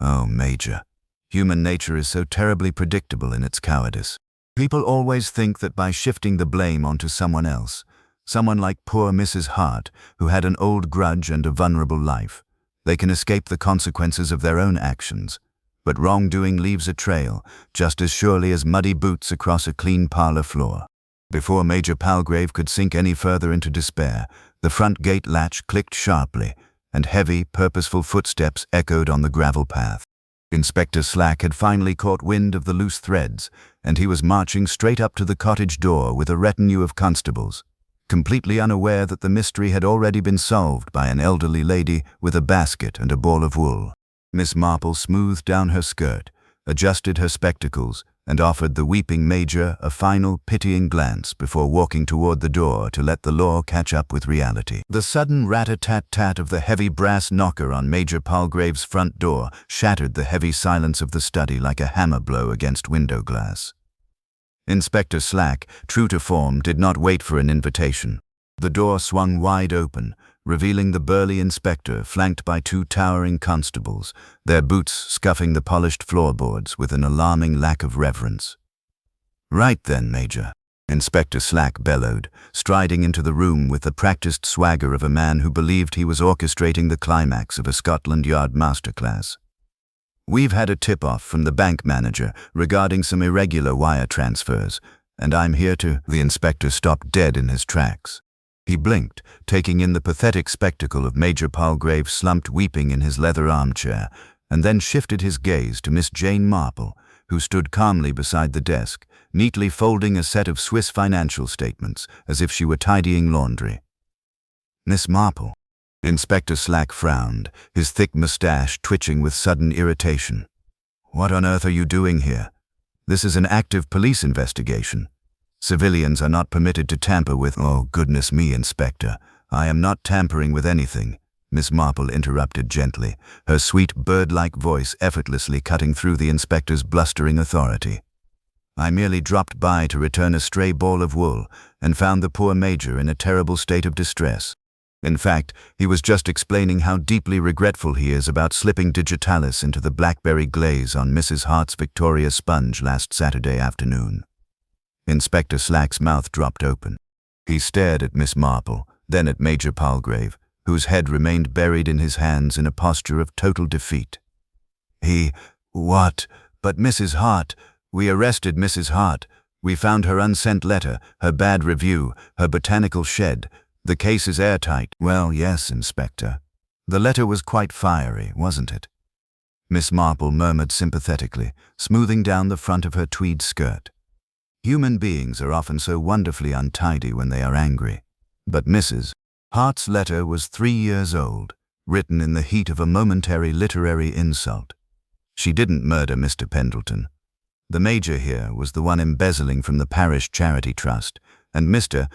Oh, Major, human nature is so terribly predictable in its cowardice. People always think that by shifting the blame onto someone else, someone like poor Mrs. Hart, who had an old grudge and a vulnerable life, they can escape the consequences of their own actions. But wrongdoing leaves a trail, just as surely as muddy boots across a clean parlor floor. Before Major Palgrave could sink any further into despair, the front gate latch clicked sharply, and heavy, purposeful footsteps echoed on the gravel path. Inspector Slack had finally caught wind of the loose threads, and he was marching straight up to the cottage door with a retinue of constables, completely unaware that the mystery had already been solved by an elderly lady with a basket and a ball of wool. Miss Marple smoothed down her skirt, adjusted her spectacles, and offered the weeping Major a final, pitying glance before walking toward the door to let the law catch up with reality. The sudden rat-a-tat-tat of the heavy brass knocker on Major Palgrave's front door shattered the heavy silence of the study like a hammer blow against window glass. Inspector Slack, true to form, did not wait for an invitation. The door swung wide open, revealing the burly inspector flanked by 2 towering constables, their boots scuffing the polished floorboards with an alarming lack of reverence. "Right then, Major," Inspector Slack bellowed, striding into the room with the practiced swagger of a man who believed he was orchestrating the climax of a Scotland Yard masterclass. "We've had a tip-off from the bank manager regarding some irregular wire transfers, and I'm here to—" The inspector stopped dead in his tracks. He blinked, taking in the pathetic spectacle of Major Palgrave slumped weeping in his leather armchair, and then shifted his gaze to Miss Jane Marple, who stood calmly beside the desk, neatly folding a set of Swiss financial statements as if she were tidying laundry. "Miss Marple." Inspector Slack frowned, his thick mustache twitching with sudden irritation. "What on earth are you doing here? This is an active police investigation. Civilians are not permitted to tamper with— "Oh, goodness me, Inspector. I am not tampering with anything," Miss Marple interrupted gently, her sweet bird-like voice effortlessly cutting through the inspector's blustering authority. "I merely dropped by to return a stray ball of wool and found the poor Major in a terrible state of distress. In fact, he was just explaining how deeply regretful he is about slipping digitalis into the blackberry glaze on Mrs. Hart's Victoria sponge last Saturday afternoon." Inspector Slack's mouth dropped open. He stared at Miss Marple, then at Major Palgrave, whose head remained buried in his hands in a posture of total defeat. "What? But Mrs. Hart, we arrested Mrs. Hart. We found her unsent letter, her bad review, her botanical shed. The case is airtight." "Well, yes, Inspector. The letter was quite fiery, wasn't it?" Miss Marple murmured sympathetically, smoothing down the front of her tweed skirt. Human beings are often so wonderfully untidy when they are angry. But Mrs. Hart's letter was 3 years old, written in the heat of a momentary literary insult. She didn't murder Mr. Pendleton. The Major here was the one embezzling from the parish charity trust, and Mr.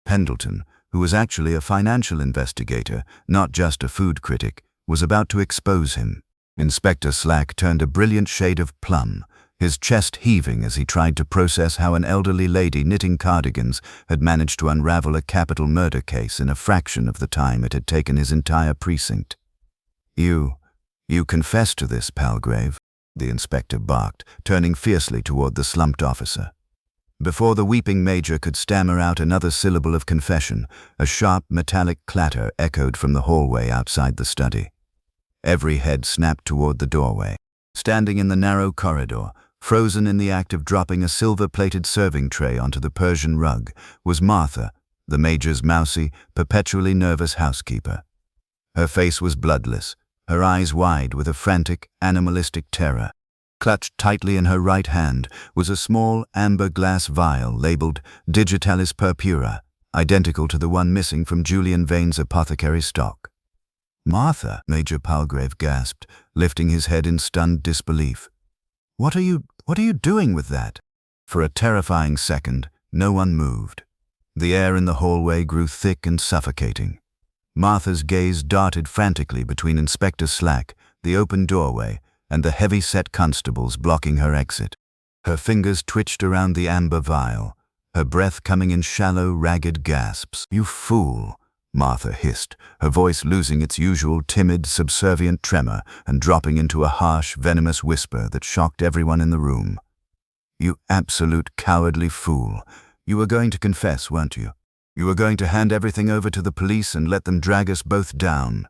Pendleton, who was actually a financial investigator, not just a food critic, was about to expose him. Inspector Slack turned a brilliant shade of plum, his chest heaving as he tried to process how an elderly lady knitting cardigans had managed to unravel a capital murder case in a fraction of the time it had taken his entire precinct. You confess to this, Palgrave?" the inspector barked, turning fiercely toward the slumped officer. Before the weeping Major could stammer out another syllable of confession, a sharp metallic clatter echoed from the hallway outside the study. Every head snapped toward the doorway. Standing in the narrow corridor, frozen in the act of dropping a silver-plated serving tray onto the Persian rug, was Martha, the Major's mousy, perpetually nervous housekeeper. Her face was bloodless, her eyes wide with a frantic, animalistic terror. Clutched tightly in her right hand was a small amber glass vial labeled Digitalis Purpura, identical to the one missing from Julian Vane's apothecary stock. "Martha," Major Palgrave gasped, lifting his head in stunned disbelief. What are you doing with that?" For a terrifying second, no one moved. The air in the hallway grew thick and suffocating. Martha's gaze darted frantically between Inspector Slack, the open doorway, and the heavy-set constables blocking her exit. Her fingers twitched around the amber vial, her breath coming in shallow, ragged gasps. "You fool," Martha hissed, her voice losing its usual timid, subservient tremor and dropping into a harsh, venomous whisper that shocked everyone in the room. "You absolute cowardly fool. You were going to confess, weren't you? You were going to hand everything over to the police and let them drag us both down."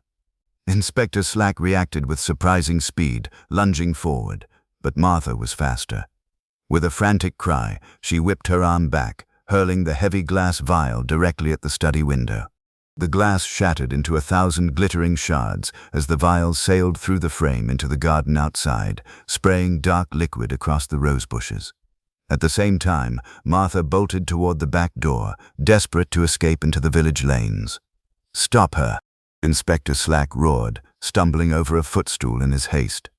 Inspector Slack reacted with surprising speed, lunging forward, but Martha was faster. With a frantic cry, she whipped her arm back, hurling the heavy glass vial directly at the study window. The glass shattered into 1,000 glittering shards as the vial sailed through the frame into the garden outside, spraying dark liquid across the rose bushes. At the same time, Martha bolted toward the back door, desperate to escape into the village lanes. "Stop her!" Inspector Slack roared, stumbling over a footstool in his haste.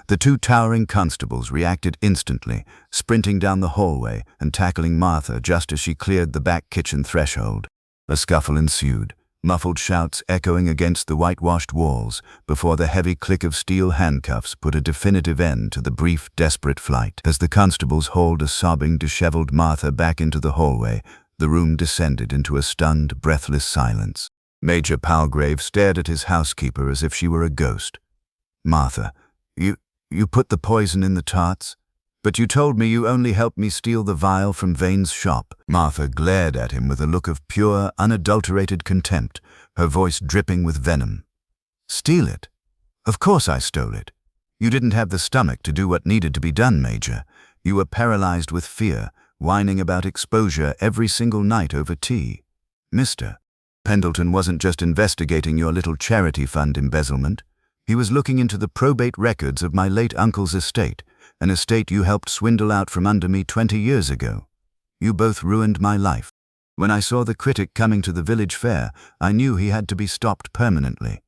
The two towering constables reacted instantly, sprinting down the hallway and tackling Martha just as she cleared the back kitchen threshold. A scuffle ensued, muffled shouts echoing against the whitewashed walls before the heavy click of steel handcuffs put a definitive end to the brief, desperate flight. As the constables hauled a sobbing, disheveled Martha back into the hallway, the room descended into a stunned, breathless silence. Major Palgrave stared at his housekeeper as if she were a ghost. "Martha, you put the poison in the tarts? But you told me you only helped me steal the vial from Vane's shop." Martha glared at him with a look of pure, unadulterated contempt, her voice dripping with venom. "Steal it? Of course I stole it. You didn't have the stomach to do what needed to be done, Major. You were paralyzed with fear, whining about exposure every single night over tea. Mr. Pendleton wasn't just investigating your little charity fund embezzlement. He was looking into the probate records of my late uncle's estate, an estate you helped swindle out from under me 20 years ago. You both ruined my life. When I saw the critic coming to the village fair, I knew he had to be stopped permanently.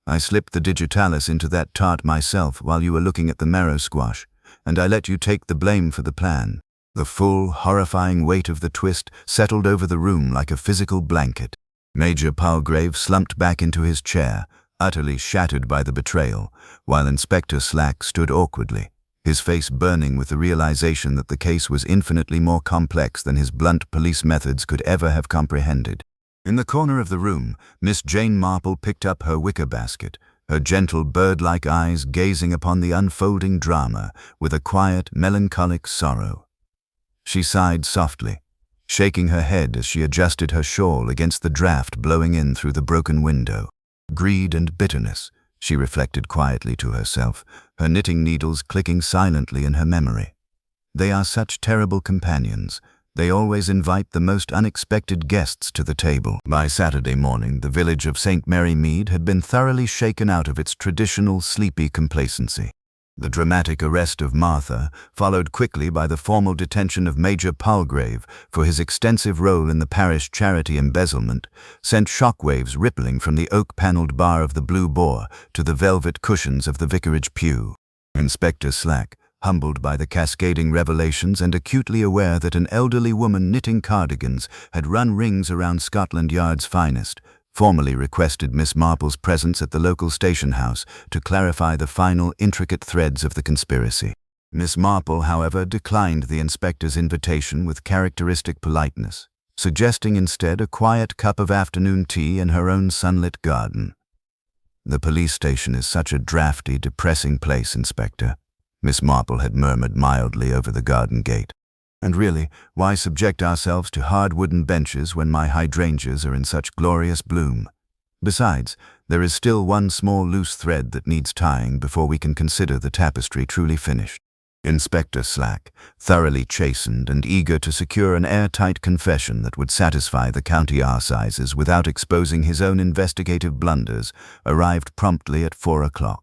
I slipped the digitalis into that tart myself while you were looking at the marrow squash, and I let you take the blame for the plan. The full, horrifying weight of the twist settled over the room like a physical blanket. Major Palgrave slumped back into his chair, utterly shattered by the betrayal, while Inspector Slack stood awkwardly, his face burning with the realization that the case was infinitely more complex than his blunt police methods could ever have comprehended. In the corner of the room, Miss Jane Marple picked up her wicker basket, her gentle bird-like eyes gazing upon the unfolding drama with a quiet, melancholic sorrow. She sighed softly, shaking her head as she adjusted her shawl against the draught blowing in through the broken window. Greed and bitterness, she reflected quietly to herself, her knitting needles clicking silently in her memory. They are such terrible companions. They always invite the most unexpected guests to the table. By Saturday morning, the village of St. Mary Mead had been thoroughly shaken out of its traditional sleepy complacency. The dramatic arrest of Martha, followed quickly by the formal detention of Major Palgrave for his extensive role in the parish charity embezzlement, sent shockwaves rippling from the oak-paneled bar of the Blue Boar to the velvet cushions of the vicarage pew. Inspector Slack, humbled by the cascading revelations and acutely aware that an elderly woman knitting cardigans had run rings around Scotland Yard's finest, formally requested Miss Marple's presence at the local station house to clarify the final intricate threads of the conspiracy. Miss Marple, however, declined the inspector's invitation with characteristic politeness, suggesting instead a quiet cup of afternoon tea in her own sunlit garden. "The police station is such a drafty, depressing place, Inspector," Miss Marple had murmured mildly over the garden gate. "And really, why subject ourselves to hard wooden benches when my hydrangeas are in such glorious bloom? Besides, there is still one small loose thread that needs tying before we can consider the tapestry truly finished." Inspector Slack, thoroughly chastened and eager to secure an airtight confession that would satisfy the county assizes without exposing his own investigative blunders, arrived promptly at 4 o'clock.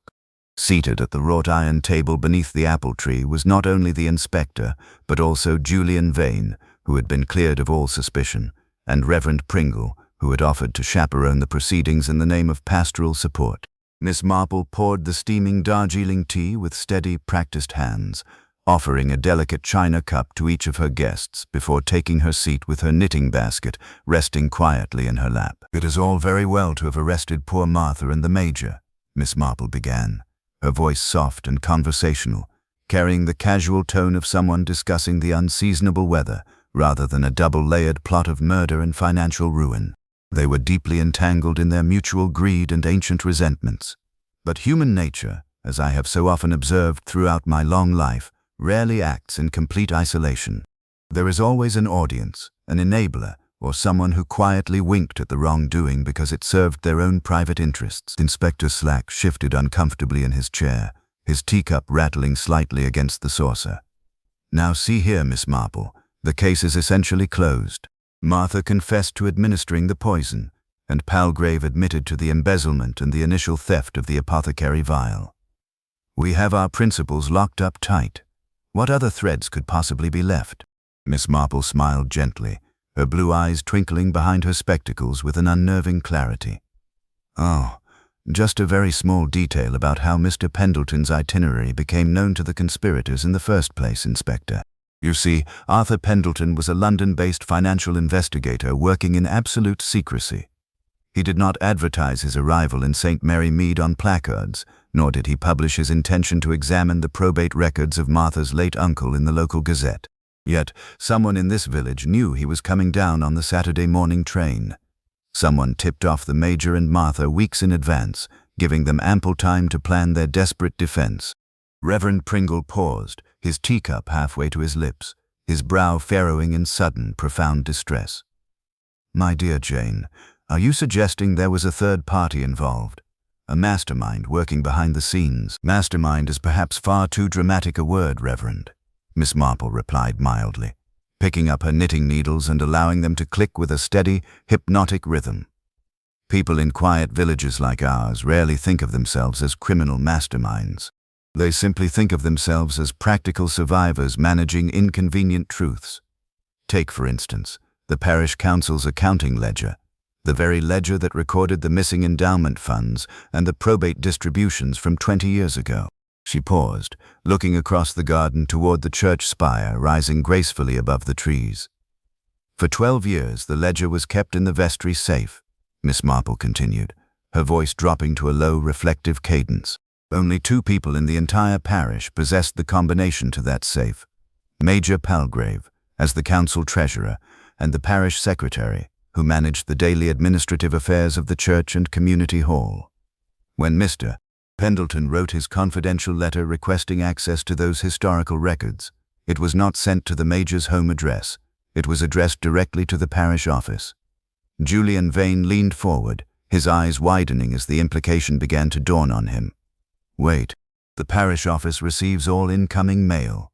Seated at the wrought-iron table beneath the apple tree was not only the inspector, but also Julian Vane, who had been cleared of all suspicion, and Reverend Pringle, who had offered to chaperone the proceedings in the name of pastoral support. Miss Marple poured the steaming Darjeeling tea with steady, practiced hands, offering a delicate china cup to each of her guests before taking her seat with her knitting basket resting quietly in her lap. "It is all very well to have arrested poor Martha and the Major," Miss Marple began, her voice soft and conversational, carrying the casual tone of someone discussing the unseasonable weather rather than a double-layered plot of murder and financial ruin. They were deeply entangled in their mutual greed and ancient resentments. But human nature, as I have so often observed throughout my long life, rarely acts in complete isolation. There is always an audience, an enabler, or someone who quietly winked at the wrongdoing because it served their own private interests. Inspector Slack shifted uncomfortably in his chair, his teacup rattling slightly against the saucer. "Now see here, Miss Marple, the case is essentially closed. Martha confessed to administering the poison, and Palgrave admitted to the embezzlement and the initial theft of the apothecary vial. We have our principals locked up tight. What other threads could possibly be left?" Miss Marple smiled gently, her blue eyes twinkling behind her spectacles with an unnerving clarity. "Oh, just a very small detail about how Mr. Pendleton's itinerary became known to the conspirators in the first place, Inspector. You see, Arthur Pendleton was a London-based financial investigator working in absolute secrecy. He did not advertise his arrival in St. Mary Mead on placards, nor did he publish his intention to examine the probate records of Martha's late uncle in the local gazette. Yet, someone in this village knew he was coming down on the Saturday morning train. Someone tipped off the Major and Martha weeks in advance, giving them ample time to plan their desperate defense. Reverend Pringle paused, his teacup halfway to his lips, his brow furrowing in sudden, profound distress. "My dear Jane, are you suggesting there was a third party involved? A mastermind working behind the scenes?" "Mastermind is perhaps far too dramatic a word, Reverend," Miss Marple replied mildly, picking up her knitting needles and allowing them to click with a steady, hypnotic rhythm. "People in quiet villages like ours rarely think of themselves as criminal masterminds. They simply think of themselves as practical survivors managing inconvenient truths. Take, for instance, the parish council's accounting ledger, the very ledger that recorded the missing endowment funds and the probate distributions from 20 years ago. She paused, looking across the garden toward the church spire rising gracefully above the trees. For 12 years, the ledger was kept in the vestry safe, Miss Marple continued, her voice dropping to a low, reflective cadence. Only 2 people in the entire parish possessed the combination to that safe: Major Palgrave, as the council treasurer, and the parish secretary, who managed the daily administrative affairs of the church and community hall. When Mr. Pendleton wrote his confidential letter requesting access to those historical records, it was not sent to the Major's home address. It was addressed directly to the parish office. Julian Vane leaned forward, his eyes widening as the implication began to dawn on him. Wait, the parish office receives all incoming mail.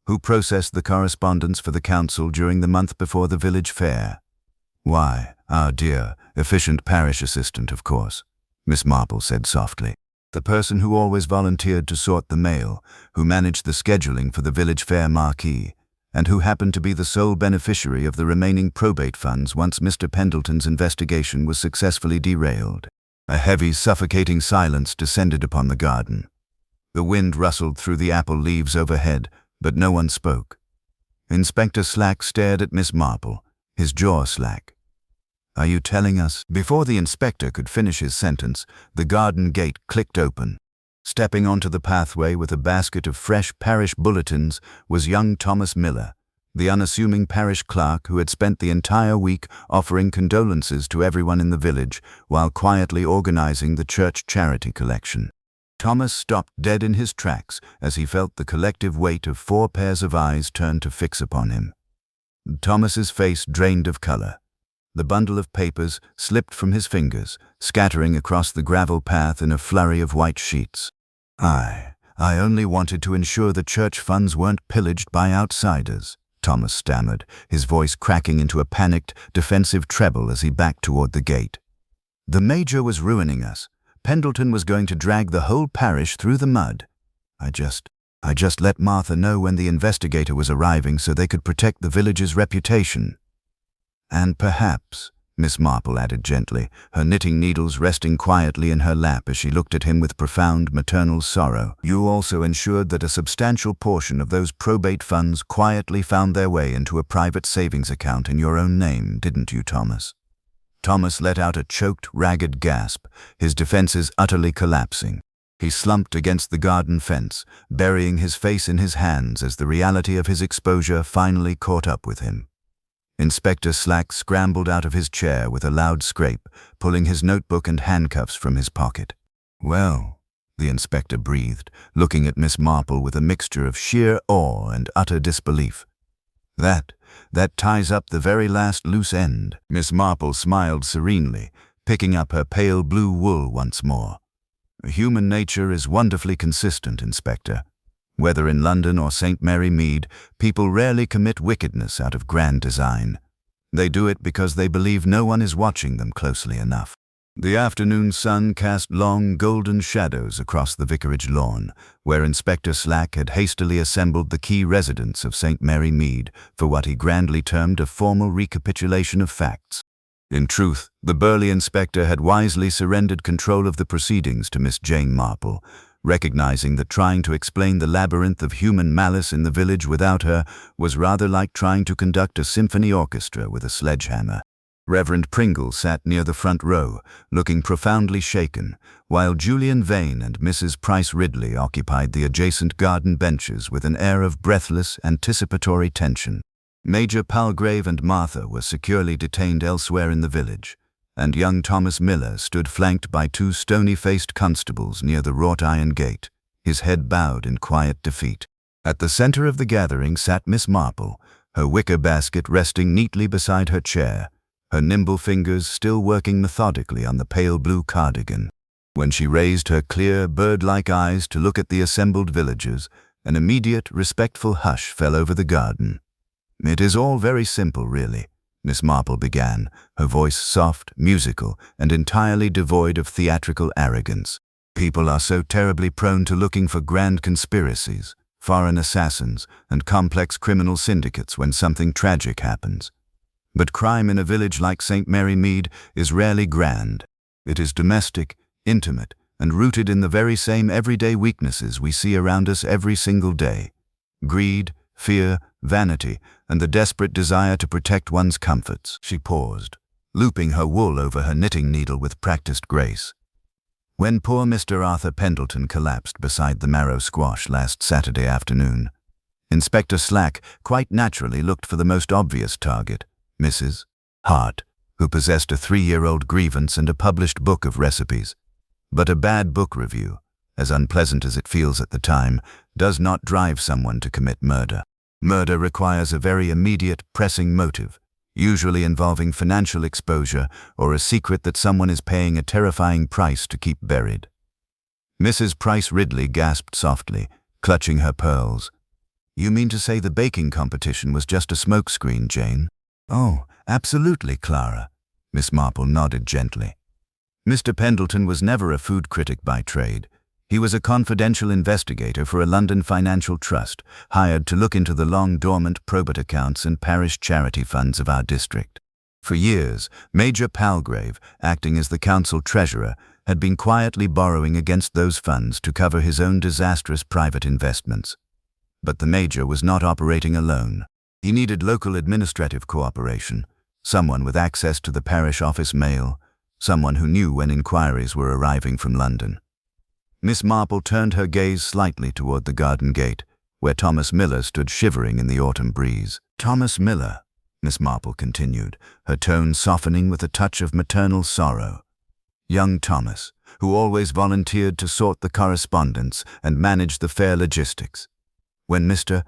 Who processed the correspondence for the council during the month before the village fair? Why, our dear, efficient parish assistant, of course, Miss Marple said softly. The person who always volunteered to sort the mail, who managed the scheduling for the village fair marquee, and who happened to be the sole beneficiary of the remaining probate funds once Mr. Pendleton's investigation was successfully derailed. A heavy, suffocating silence descended upon the garden. The wind rustled through the apple leaves overhead, but no one spoke. Inspector Slack stared at Miss Marple, his jaw slack. Are you telling us? Before the inspector could finish his sentence, the garden gate clicked open. Stepping onto the pathway with a basket of fresh parish bulletins was young Thomas Miller, the unassuming parish clerk who had spent the entire week offering condolences to everyone in the village while quietly organizing the church charity collection. Thomas stopped dead in his tracks as he felt the collective weight of 4 pairs of eyes turn to fix upon him. Thomas's face drained of color. The bundle of papers slipped from his fingers, scattering across the gravel path in a flurry of white sheets. I only wanted to ensure the church funds weren't pillaged by outsiders, Thomas stammered, his voice cracking into a panicked, defensive treble as he backed toward the gate. The Major was ruining us. Pendleton was going to drag the whole parish through the mud. I just let Martha know when the investigator was arriving so they could protect the village's reputation. And perhaps, Miss Marple added gently, her knitting needles resting quietly in her lap as she looked at him with profound maternal sorrow, you also ensured that a substantial portion of those probate funds quietly found their way into a private savings account in your own name, didn't you, Thomas? Thomas let out a choked, ragged gasp, his defenses utterly collapsing. He slumped against the garden fence, burying his face in his hands as the reality of his exposure finally caught up with him. Inspector Slack scrambled out of his chair with a loud scrape, pulling his notebook and handcuffs from his pocket. Well, the inspector breathed, looking at Miss Marple with a mixture of sheer awe and utter disbelief. That ties up the very last loose end. Miss Marple smiled serenely, picking up her pale blue wool once more. Human nature is wonderfully consistent, Inspector. Whether in London or St. Mary Mead, people rarely commit wickedness out of grand design. They do it because they believe no one is watching them closely enough. The afternoon sun cast long golden shadows across the vicarage lawn, where Inspector Slack had hastily assembled the key residents of St. Mary Mead for what he grandly termed a formal recapitulation of facts. In truth, the burly inspector had wisely surrendered control of the proceedings to Miss Jane Marple, recognizing that trying to explain the labyrinth of human malice in the village without her was rather like trying to conduct a symphony orchestra with a sledgehammer. Reverend Pringle sat near the front row, looking profoundly shaken, while Julian Vane and Mrs. Price Ridley occupied the adjacent garden benches with an air of breathless, anticipatory tension. Major Palgrave and Martha were securely detained elsewhere in the village, and young Thomas Miller stood flanked by 2 stony-faced constables near the wrought iron gate, his head bowed in quiet defeat. At the center of the gathering sat Miss Marple, her wicker basket resting neatly beside her chair, her nimble fingers still working methodically on the pale blue cardigan. When she raised her clear, bird-like eyes to look at the assembled villagers, an immediate, respectful hush fell over the garden. It is all very simple, really, Miss Marple began, her voice soft, musical, and entirely devoid of theatrical arrogance. People are so terribly prone to looking for grand conspiracies, foreign assassins, and complex criminal syndicates when something tragic happens. But crime in a village like St. Mary Mead is rarely grand. It is domestic, intimate, and rooted in the very same everyday weaknesses we see around us every single day: greed, fear, vanity, and the desperate desire to protect one's comforts. She paused, looping her wool over her knitting needle with practiced grace. When poor Mr. Arthur Pendleton collapsed beside the marrow squash last Saturday afternoon, Inspector Slack quite naturally looked for the most obvious target, Mrs. Hart, who possessed a 3-year-old grievance and a published book of recipes. But a bad book review, as unpleasant as it feels at the time, does not drive someone to commit murder. Murder requires a very immediate, pressing motive, usually involving financial exposure or a secret that someone is paying a terrifying price to keep buried. Mrs. Price Ridley gasped softly, clutching her pearls. "You mean to say the baking competition was just a smokescreen, Jane?" "Oh, absolutely, Clara," Miss Marple nodded gently. Mr. Pendleton was never a food critic by trade. He was a confidential investigator for a London financial trust, hired to look into the long-dormant probate accounts and parish charity funds of our district. For years, Major Palgrave, acting as the council treasurer, had been quietly borrowing against those funds to cover his own disastrous private investments. But the Major was not operating alone. He needed local administrative cooperation, someone with access to the parish office mail, someone who knew when inquiries were arriving from London. Miss Marple turned her gaze slightly toward the garden gate, where Thomas Miller stood shivering in the autumn breeze. "Thomas Miller," Miss Marple continued, her tone softening with a touch of maternal sorrow. "Young Thomas, who always volunteered to sort the correspondence and manage the fair logistics. When Mr.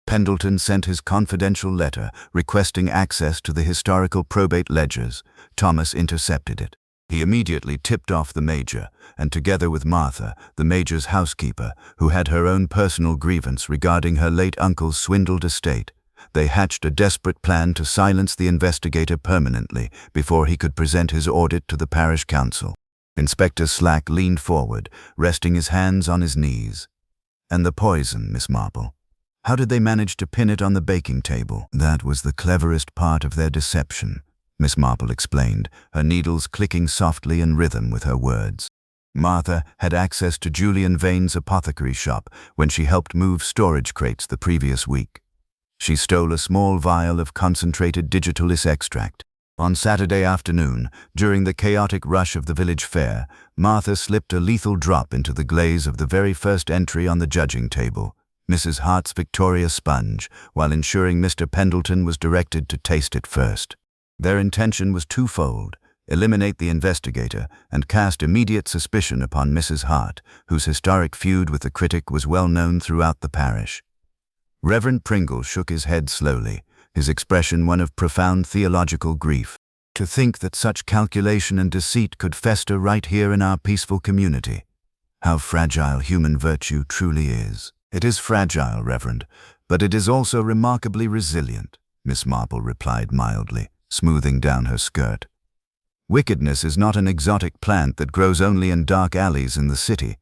Pendleton sent his confidential letter requesting access to the historical probate ledgers, Thomas intercepted it. He immediately tipped off the Major, and together with Martha, the Major's housekeeper, who had her own personal grievance regarding her late uncle's swindled estate, they hatched a desperate plan to silence the investigator permanently before he could present his audit to the parish council." Inspector Slack leaned forward, resting his hands on his knees. "And the poison, Miss Marple? How did they manage to pin it on the baking table?" "That was the cleverest part of their deception," Miss Marple explained, her needles clicking softly in rhythm with her words. "Martha had access to Julian Vane's apothecary shop when she helped move storage crates the previous week. She stole a small vial of concentrated digitalis extract. On Saturday afternoon, during the chaotic rush of the village fair, Martha slipped a lethal drop into the glaze of the very first entry on the judging table, Mrs. Hart's Victoria sponge, while ensuring Mr. Pendleton was directed to taste it first. Their intention was twofold: eliminate the investigator and cast immediate suspicion upon Mrs. Hart, whose historic feud with the critic was well known throughout the parish. Reverend Pringle shook his head slowly, his expression one of profound theological grief. To think that such calculation and deceit could fester right here in our peaceful community. How fragile human virtue truly is. "It is fragile, Reverend, but it is also remarkably resilient," Miss Marple replied mildly, smoothing down her skirt. "Wickedness is not an exotic plant that grows only in dark alleys in the city.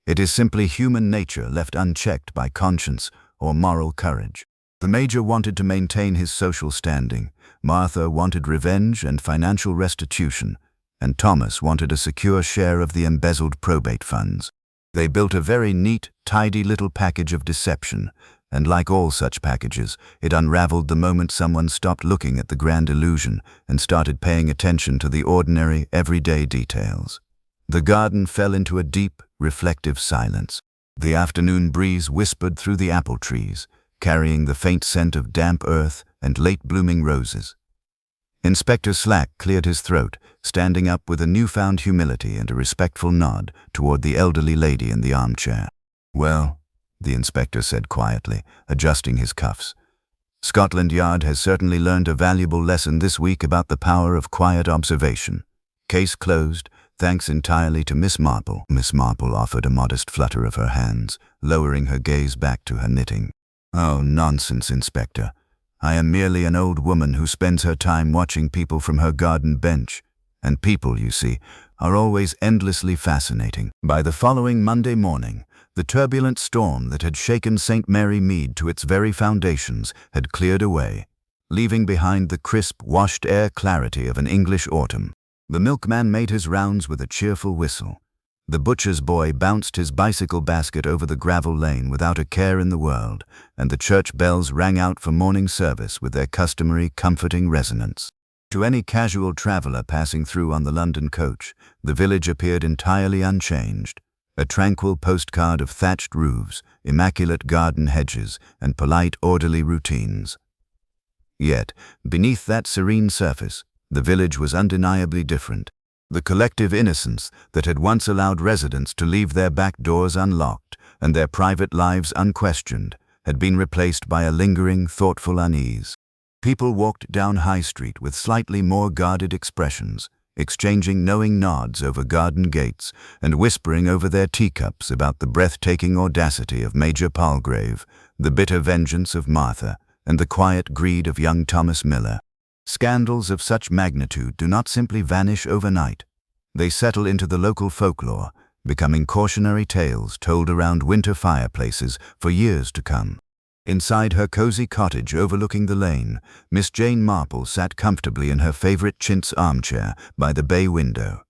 It is simply human nature left unchecked by conscience or moral courage." The Major wanted to maintain his social standing, Martha wanted revenge and financial restitution, and Thomas wanted a secure share of the embezzled probate funds. They built a very neat, tidy little package of deception, and like all such packages, it unraveled the moment someone stopped looking at the grand illusion and started paying attention to the ordinary, everyday details. The garden fell into a deep, reflective silence. The afternoon breeze whispered through the apple trees, carrying the faint scent of damp earth and late-blooming roses. Inspector Slack cleared his throat, standing up with a newfound humility and a respectful nod toward the elderly lady in the armchair. "Well," the inspector said quietly, adjusting his cuffs, "Scotland Yard has certainly learned a valuable lesson this week about the power of quiet observation. Case closed, thanks entirely to Miss Marple." Miss Marple offered a modest flutter of her hands, lowering her gaze back to her knitting. "Oh, nonsense, Inspector. I am merely an old woman who spends her time watching people from her garden bench. And people, you see, are always endlessly fascinating." By the following Monday morning, the turbulent storm that had shaken St. Mary Mead to its very foundations had cleared away, leaving behind the crisp, washed-air clarity of an English autumn. The milkman made his rounds with a cheerful whistle. The butcher's boy bounced his bicycle basket over the gravel lane without a care in the world, and the church bells rang out for morning service with their customary comforting resonance. To any casual traveller passing through on the London coach, the village appeared entirely unchanged, a tranquil postcard of thatched roofs, immaculate garden hedges, and polite, orderly routines. Yet, beneath that serene surface, the village was undeniably different. The collective innocence that had once allowed residents to leave their back doors unlocked and their private lives unquestioned had been replaced by a lingering, thoughtful unease. People walked down High Street with slightly more guarded expressions, exchanging knowing nods over garden gates and whispering over their teacups about the breathtaking audacity of Major Palgrave, the bitter vengeance of Martha, and the quiet greed of young Thomas Miller. Scandals of such magnitude do not simply vanish overnight. They settle into the local folklore, becoming cautionary tales told around winter fireplaces for years to come. Inside her cozy cottage overlooking the lane, Miss Jane Marple sat comfortably in her favorite chintz armchair by the bay window.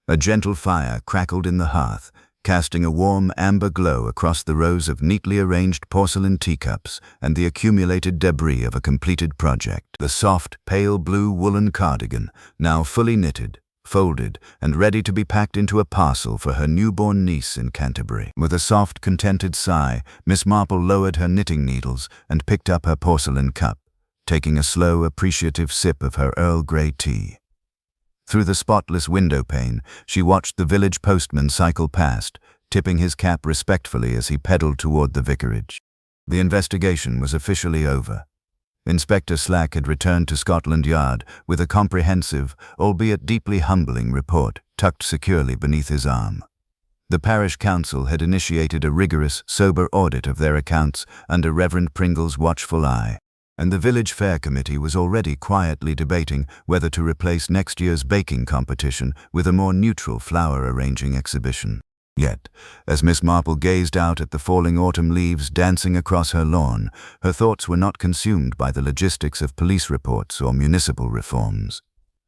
A gentle fire crackled in the hearth, casting a warm amber glow across the rows of neatly arranged porcelain teacups and the accumulated debris of a completed project. The soft, pale blue woolen cardigan, now fully knitted, folded, and ready to be packed into a parcel for her newborn niece in Canterbury. With a soft, contented sigh, Miss Marple lowered her knitting needles and picked up her porcelain cup, taking a slow, appreciative sip of her Earl Grey tea. Through the spotless window pane, she watched the village postman cycle past, tipping his cap respectfully as he pedaled toward the vicarage. The investigation was officially over. Inspector Slack had returned to Scotland Yard with a comprehensive, albeit deeply humbling report tucked securely beneath his arm. The parish council had initiated a rigorous, sober audit of their accounts under Reverend Pringle's watchful eye, and the village fair committee was already quietly debating whether to replace next year's baking competition with a more neutral flower arranging exhibition. Yet, as Miss Marple gazed out at the falling autumn leaves dancing across her lawn, her thoughts were not consumed by the logistics of police reports or municipal reforms.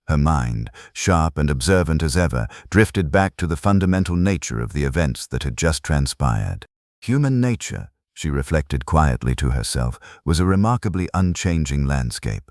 Her mind, sharp and observant as ever, drifted back to the fundamental nature of the events that had just transpired. Human nature, she reflected quietly to herself, was a remarkably unchanging landscape.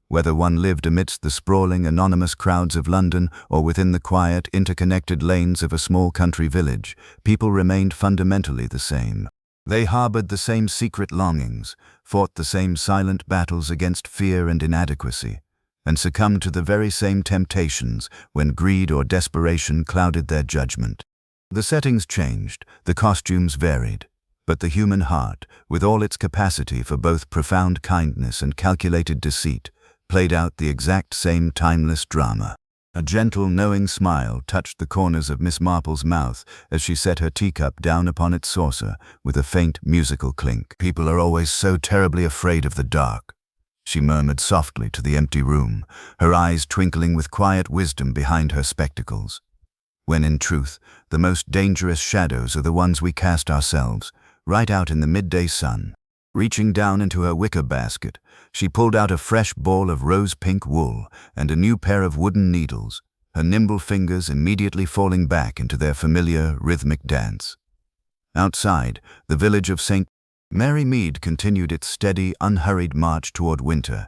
Whether one lived amidst the sprawling, anonymous crowds of London or within the quiet, interconnected lanes of a small country village, people remained fundamentally the same. They harbored the same secret longings, fought the same silent battles against fear and inadequacy, and succumbed to the very same temptations when greed or desperation clouded their judgment. The settings changed, the costumes varied, but the human heart, with all its capacity for both profound kindness and calculated deceit, played out the exact same timeless drama. A gentle, knowing smile touched the corners of Miss Marple's mouth as she set her teacup down upon its saucer with a faint musical clink. "People are always so terribly afraid of the dark," she murmured softly to the empty room, her eyes twinkling with quiet wisdom behind her spectacles. When in truth, the most dangerous shadows are the ones we cast ourselves, right out in the midday sun. Reaching down into her wicker basket, she pulled out a fresh ball of rose-pink wool and a new pair of wooden needles, her nimble fingers immediately falling back into their familiar, rhythmic dance. Outside, the village of St. Mary Mead continued its steady, unhurried march toward winter,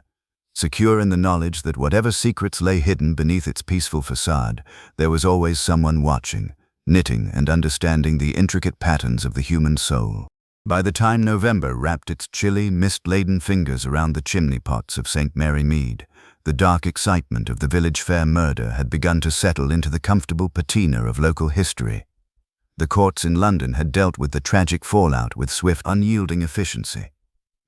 secure in the knowledge that whatever secrets lay hidden beneath its peaceful facade, there was always someone watching, knitting and understanding the intricate patterns of the human soul. By the time November wrapped its chilly, mist-laden fingers around the chimney pots of St. Mary Mead, the dark excitement of the village fair murder had begun to settle into the comfortable patina of local history. The courts in London had dealt with the tragic fallout with swift, unyielding efficiency.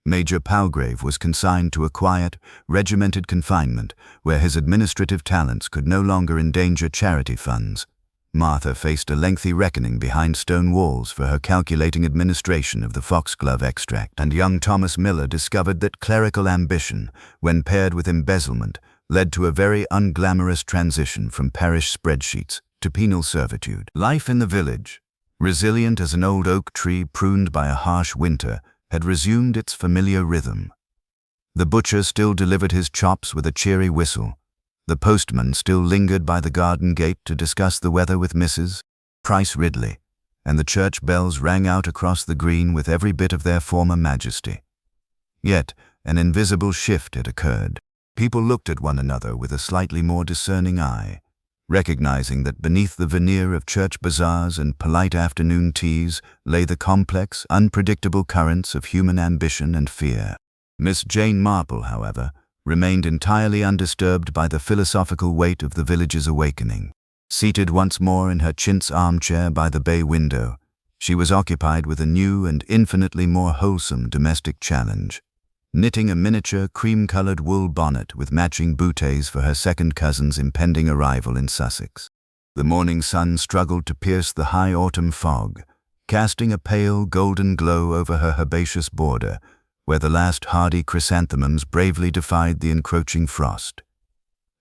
Major Palgrave was consigned to a quiet, regimented confinement where his administrative talents could no longer endanger charity funds. Martha faced a lengthy reckoning behind stone walls for her calculating administration of the foxglove extract, and young Thomas Miller discovered that clerical ambition, when paired with embezzlement, led to a very unglamorous transition from parish spreadsheets to penal servitude. Life in the village, resilient as an old oak tree pruned by a harsh winter, had resumed its familiar rhythm. The butcher still delivered his chops with a cheery whistle. The postman still lingered by the garden gate to discuss the weather with Mrs. Price Ridley, and the church bells rang out across the green with every bit of their former majesty. Yet, an invisible shift had occurred. People looked at one another with a slightly more discerning eye, recognizing that beneath the veneer of church bazaars and polite afternoon teas lay the complex, unpredictable currents of human ambition and fear. Miss Jane Marple, however, remained entirely undisturbed by the philosophical weight of the village's awakening. Seated once more in her chintz armchair by the bay window, she was occupied with a new and infinitely more wholesome domestic challenge, knitting a miniature cream-colored wool bonnet with matching bouteilles for her second cousin's impending arrival in Sussex. The morning sun struggled to pierce the high autumn fog, casting a pale golden glow over her herbaceous border, where the last hardy chrysanthemums bravely defied the encroaching frost.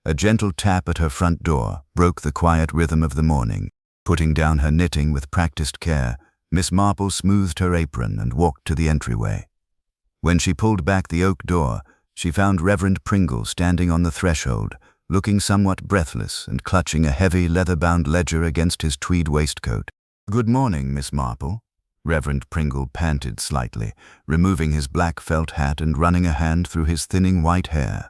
A gentle tap at her front door broke the quiet rhythm of the morning. Putting down her knitting with practiced care, Miss Marple smoothed her apron and walked to the entryway. When she pulled back the oak door, she found Reverend Pringle standing on the threshold, looking somewhat breathless and clutching a heavy leather-bound ledger against his tweed waistcoat. "Good morning, Miss Marple," Reverend Pringle panted slightly, removing his black felt hat and running a hand through his thinning white hair.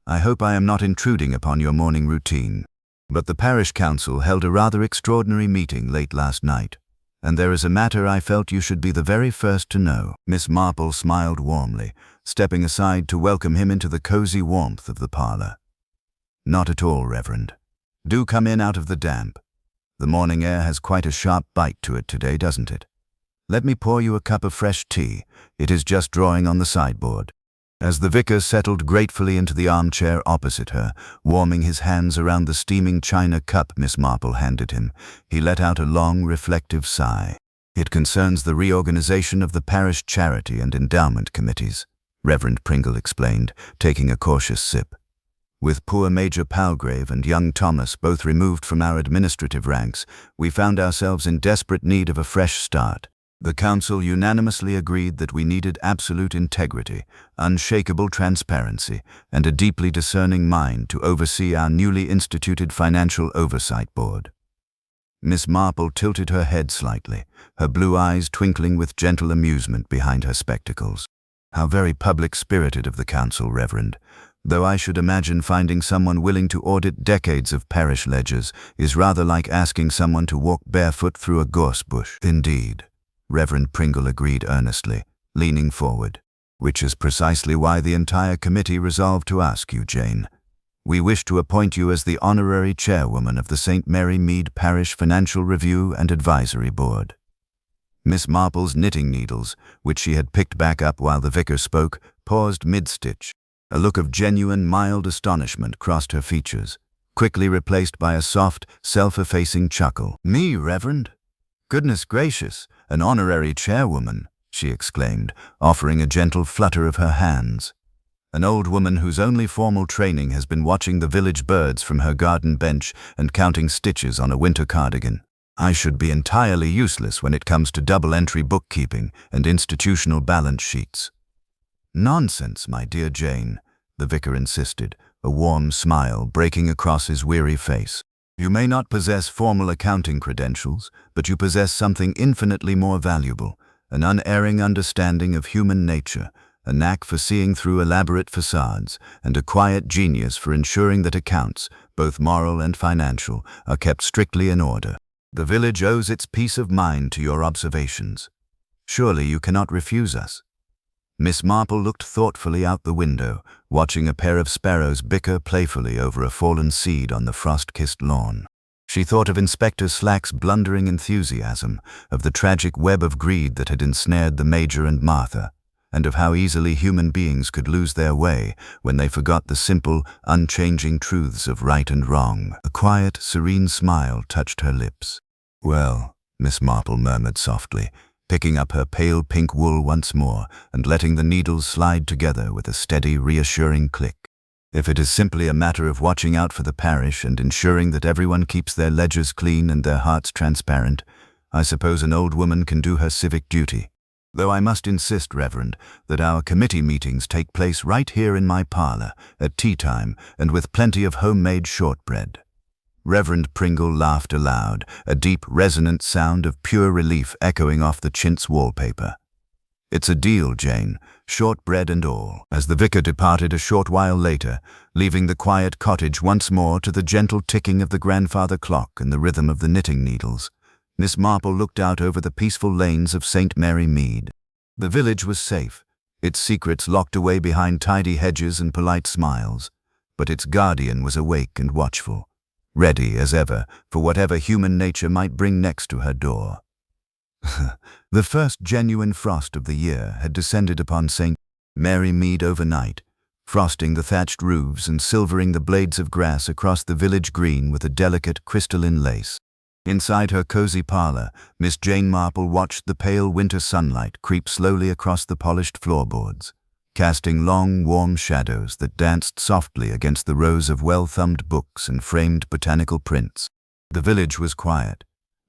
"I hope I am not intruding upon your morning routine, but the parish council held a rather extraordinary meeting late last night, and there is a matter I felt you should be the very first to know." Miss Marple smiled warmly, stepping aside to welcome him into the cozy warmth of the parlor. "Not at all, Reverend. Do come in out of the damp. The morning air has quite a sharp bite to it today, doesn't it? Let me pour you a cup of fresh tea. It is just drawing on the sideboard." As the vicar settled gratefully into the armchair opposite her, warming his hands around the steaming china cup Miss Marple handed him, he let out a long, reflective sigh. "It concerns the reorganization of the parish charity and endowment committees," Reverend Pringle explained, taking a cautious sip. "With poor Major Palgrave and young Thomas both removed from our administrative ranks, we found ourselves in desperate need of a fresh start. The council unanimously agreed that we needed absolute integrity, unshakable transparency, and a deeply discerning mind to oversee our newly instituted Financial Oversight Board." Miss Marple tilted her head slightly, her blue eyes twinkling with gentle amusement behind her spectacles. "How very public-spirited of the council, Reverend, though I should imagine finding someone willing to audit decades of parish ledgers is rather like asking someone to walk barefoot through a gorse bush." "Indeed," Reverend Pringle agreed earnestly, leaning forward. "Which is precisely why the entire committee resolved to ask you, Jane. We wish to appoint you as the honorary chairwoman of the St. Mary Mead Parish Financial Review and Advisory Board." Miss Marple's knitting needles, which she had picked back up while the vicar spoke, paused mid-stitch. A look of genuine, mild astonishment crossed her features, quickly replaced by a soft, self-effacing chuckle. "Me, Reverend? Goodness gracious, an honorary chairwoman," she exclaimed, offering a gentle flutter of her hands. "An old woman whose only formal training has been watching the village birds from her garden bench and counting stitches on a winter cardigan. I should be entirely useless when it comes to double-entry bookkeeping and institutional balance sheets." "Nonsense, my dear Jane," the vicar insisted, a warm smile breaking across his weary face. "You may not possess formal accounting credentials, but you possess something infinitely more valuable, an unerring understanding of human nature, a knack for seeing through elaborate facades, and a quiet genius for ensuring that accounts, both moral and financial, are kept strictly in order. The village owes its peace of mind to your observations. Surely you cannot refuse us." Miss Marple looked thoughtfully out the window, watching a pair of sparrows bicker playfully over a fallen seed on the frost-kissed lawn. She thought of Inspector Slack's blundering enthusiasm, of the tragic web of greed that had ensnared the Major and Martha, and of how easily human beings could lose their way when they forgot the simple, unchanging truths of right and wrong. A quiet, serene smile touched her lips. "Well," Miss Marple murmured softly, picking up her pale pink wool once more and letting the needles slide together with a steady, reassuring click. "If it is simply a matter of watching out for the parish and ensuring that everyone keeps their ledgers clean and their hearts transparent, I suppose an old woman can do her civic duty. Though I must insist, Reverend, that our committee meetings take place right here in my parlor, at tea time, and with plenty of homemade shortbread." Reverend Pringle laughed aloud, a deep, resonant sound of pure relief echoing off the chintz wallpaper. "It's a deal, Jane, shortbread and all," as the vicar departed a short while later, leaving the quiet cottage once more to the gentle ticking of the grandfather clock and the rhythm of the knitting needles. Miss Marple looked out over the peaceful lanes of St. Mary Mead. The village was safe, its secrets locked away behind tidy hedges and polite smiles, but its guardian was awake and watchful, ready as ever for whatever human nature might bring next to her door. The first genuine frost of the year had descended upon St. Mary Mead overnight, frosting the thatched roofs and silvering the blades of grass across the village green with a delicate crystalline lace. Inside her cozy parlor, Miss Jane Marple watched the pale winter sunlight creep slowly across the polished floorboards, casting long, warm shadows that danced softly against the rows of well-thumbed books and framed botanical prints. The village was quiet.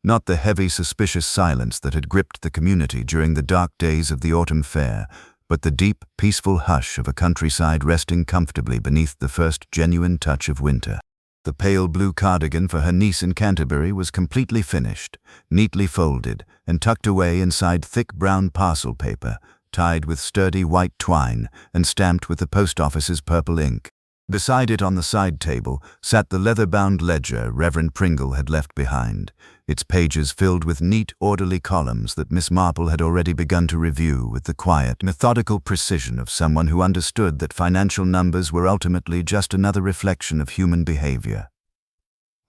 Not the heavy, suspicious silence that had gripped the community during the dark days of the autumn fair, but the deep, peaceful hush of a countryside resting comfortably beneath the first genuine touch of winter. The pale blue cardigan for her niece in Canterbury was completely finished, neatly folded, and tucked away inside thick brown parcel paper, tied with sturdy white twine and stamped with the post office's purple ink. Beside it on the side table sat the leather-bound ledger Reverend Pringle had left behind, its pages filled with neat, orderly columns that Miss Marple had already begun to review with the quiet, methodical precision of someone who understood that financial numbers were ultimately just another reflection of human behavior.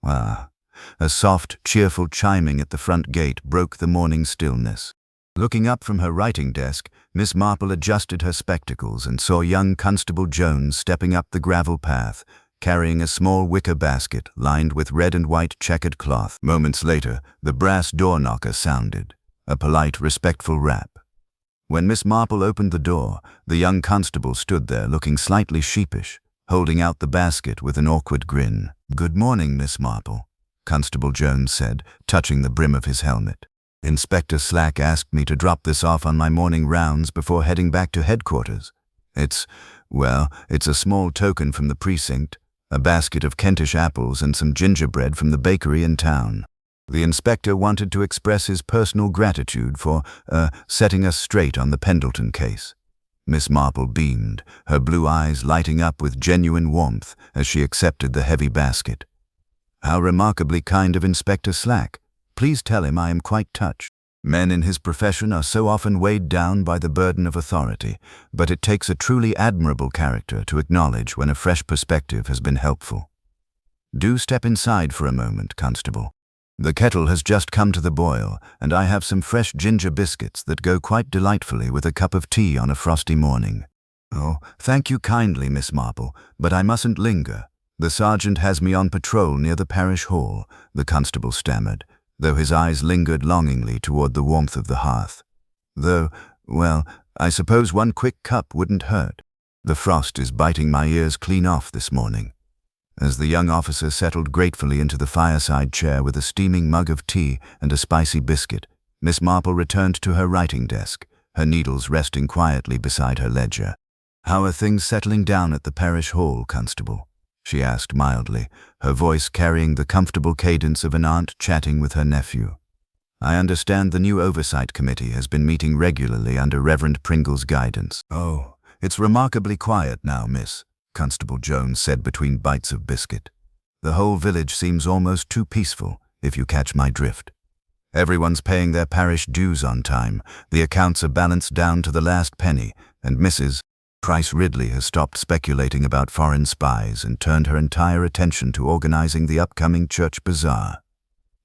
Ah, a soft, cheerful chiming at the front gate broke the morning stillness. Looking up from her writing desk, Miss Marple adjusted her spectacles and saw young Constable Jones stepping up the gravel path, carrying a small wicker basket lined with red and white checkered cloth. Moments later, the brass door knocker sounded, a polite, respectful rap. When Miss Marple opened the door, the young constable stood there looking slightly sheepish, holding out the basket with an awkward grin. "Good morning, Miss Marple," Constable Jones said, touching the brim of his helmet. "Inspector Slack asked me to drop this off on my morning rounds before heading back to headquarters. It's a small token from the precinct, a basket of Kentish apples and some gingerbread from the bakery in town. The inspector wanted to express his personal gratitude for, setting us straight on the Pendleton case." Miss Marple beamed, her blue eyes lighting up with genuine warmth as she accepted the heavy basket. "How remarkably kind of Inspector Slack. Please tell him I am quite touched. Men in his profession are so often weighed down by the burden of authority, but it takes a truly admirable character to acknowledge when a fresh perspective has been helpful. Do step inside for a moment, Constable. The kettle has just come to the boil, and I have some fresh ginger biscuits that go quite delightfully with a cup of tea on a frosty morning." "Oh, thank you kindly, Miss Marple, but I mustn't linger. The sergeant has me on patrol near the parish hall," the constable stammered, though his eyes lingered longingly toward the warmth of the hearth. I suppose one quick cup wouldn't hurt. The frost is biting my ears clean off this morning." As the young officer settled gratefully into the fireside chair with a steaming mug of tea and a spicy biscuit, Miss Marple returned to her writing desk, her needles resting quietly beside her ledger. "How are things settling down at the parish hall, Constable?" she asked mildly, her voice carrying the comfortable cadence of an aunt chatting with her nephew. "I understand the new oversight committee has been meeting regularly under Reverend Pringle's guidance." "Oh, it's remarkably quiet now, miss," Constable Jones said between bites of biscuit. "The whole village seems almost too peaceful, if you catch my drift. Everyone's paying their parish dues on time, the accounts are balanced down to the last penny, and Mrs. Price Ridley has stopped speculating about foreign spies and turned her entire attention to organizing the upcoming church bazaar.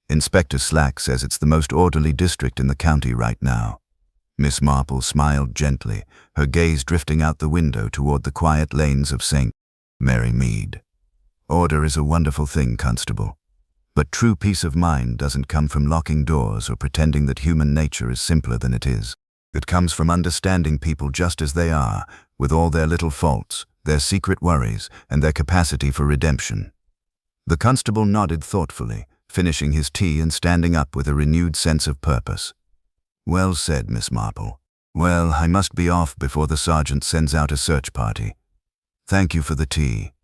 Inspector Slack says it's the most orderly district in the county right now." Miss Marple smiled gently, her gaze drifting out the window toward the quiet lanes of St. Mary Mead. "Order is a wonderful thing, Constable. But true peace of mind doesn't come from locking doors or pretending that human nature is simpler than it is. It comes from understanding people just as they are, with all their little faults, their secret worries, and their capacity for redemption." The constable nodded thoughtfully, finishing his tea and standing up with a renewed sense of purpose. "Well said, Miss Marple. Well, I must be off before the sergeant sends out a search party. Thank you for the tea."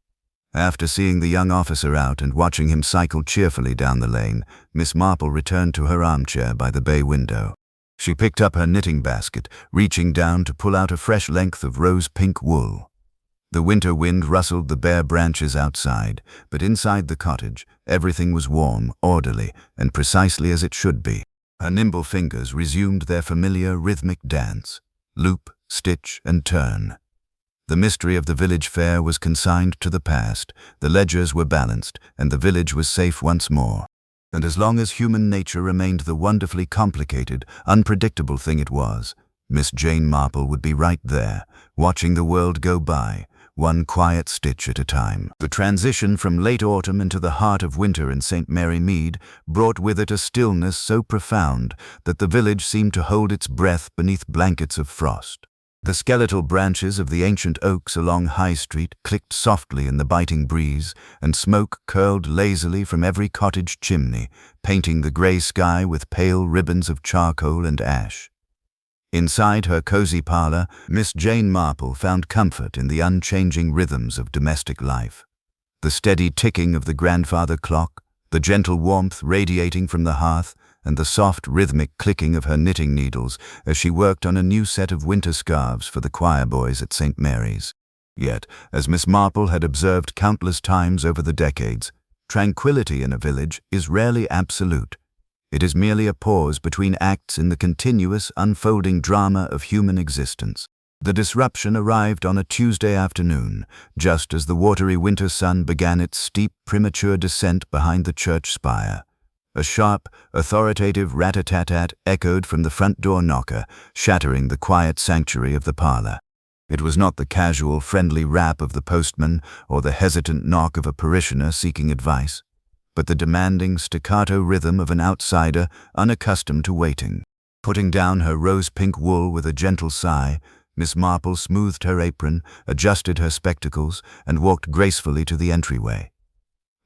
After seeing the young officer out and watching him cycle cheerfully down the lane, Miss Marple returned to her armchair by the bay window. She picked up her knitting basket, reaching down to pull out a fresh length of rose-pink wool. The winter wind rustled the bare branches outside, but inside the cottage, everything was warm, orderly, and precisely as it should be. Her nimble fingers resumed their familiar rhythmic dance, loop, stitch, and turn. The mystery of the village fair was consigned to the past, the ledgers were balanced, and the village was safe once more. And as long as human nature remained the wonderfully complicated, unpredictable thing it was, Miss Jane Marple would be right there, watching the world go by, one quiet stitch at a time. The transition from late autumn into the heart of winter in St. Mary Mead brought with it a stillness so profound that the village seemed to hold its breath beneath blankets of frost. The skeletal branches of the ancient oaks along High Street clicked softly in the biting breeze, and smoke curled lazily from every cottage chimney, painting the grey sky with pale ribbons of charcoal and ash. Inside her cozy parlour, Miss Jane Marple found comfort in the unchanging rhythms of domestic life. The steady ticking of the grandfather clock, the gentle warmth radiating from the hearth, and the soft rhythmic clicking of her knitting needles as she worked on a new set of winter scarves for the choir boys at St. Mary's. Yet, as Miss Marple had observed countless times over the decades, tranquility in a village is rarely absolute. It is merely a pause between acts in the continuous, unfolding drama of human existence. The disruption arrived on a Tuesday afternoon, just as the watery winter sun began its steep, premature descent behind the church spire. A sharp, authoritative rat-a-tat-tat echoed from the front door knocker, shattering the quiet sanctuary of the parlour. It was not the casual, friendly rap of the postman or the hesitant knock of a parishioner seeking advice, but the demanding, staccato rhythm of an outsider unaccustomed to waiting. Putting down her rose-pink wool with a gentle sigh, Miss Marple smoothed her apron, adjusted her spectacles, and walked gracefully to the entryway.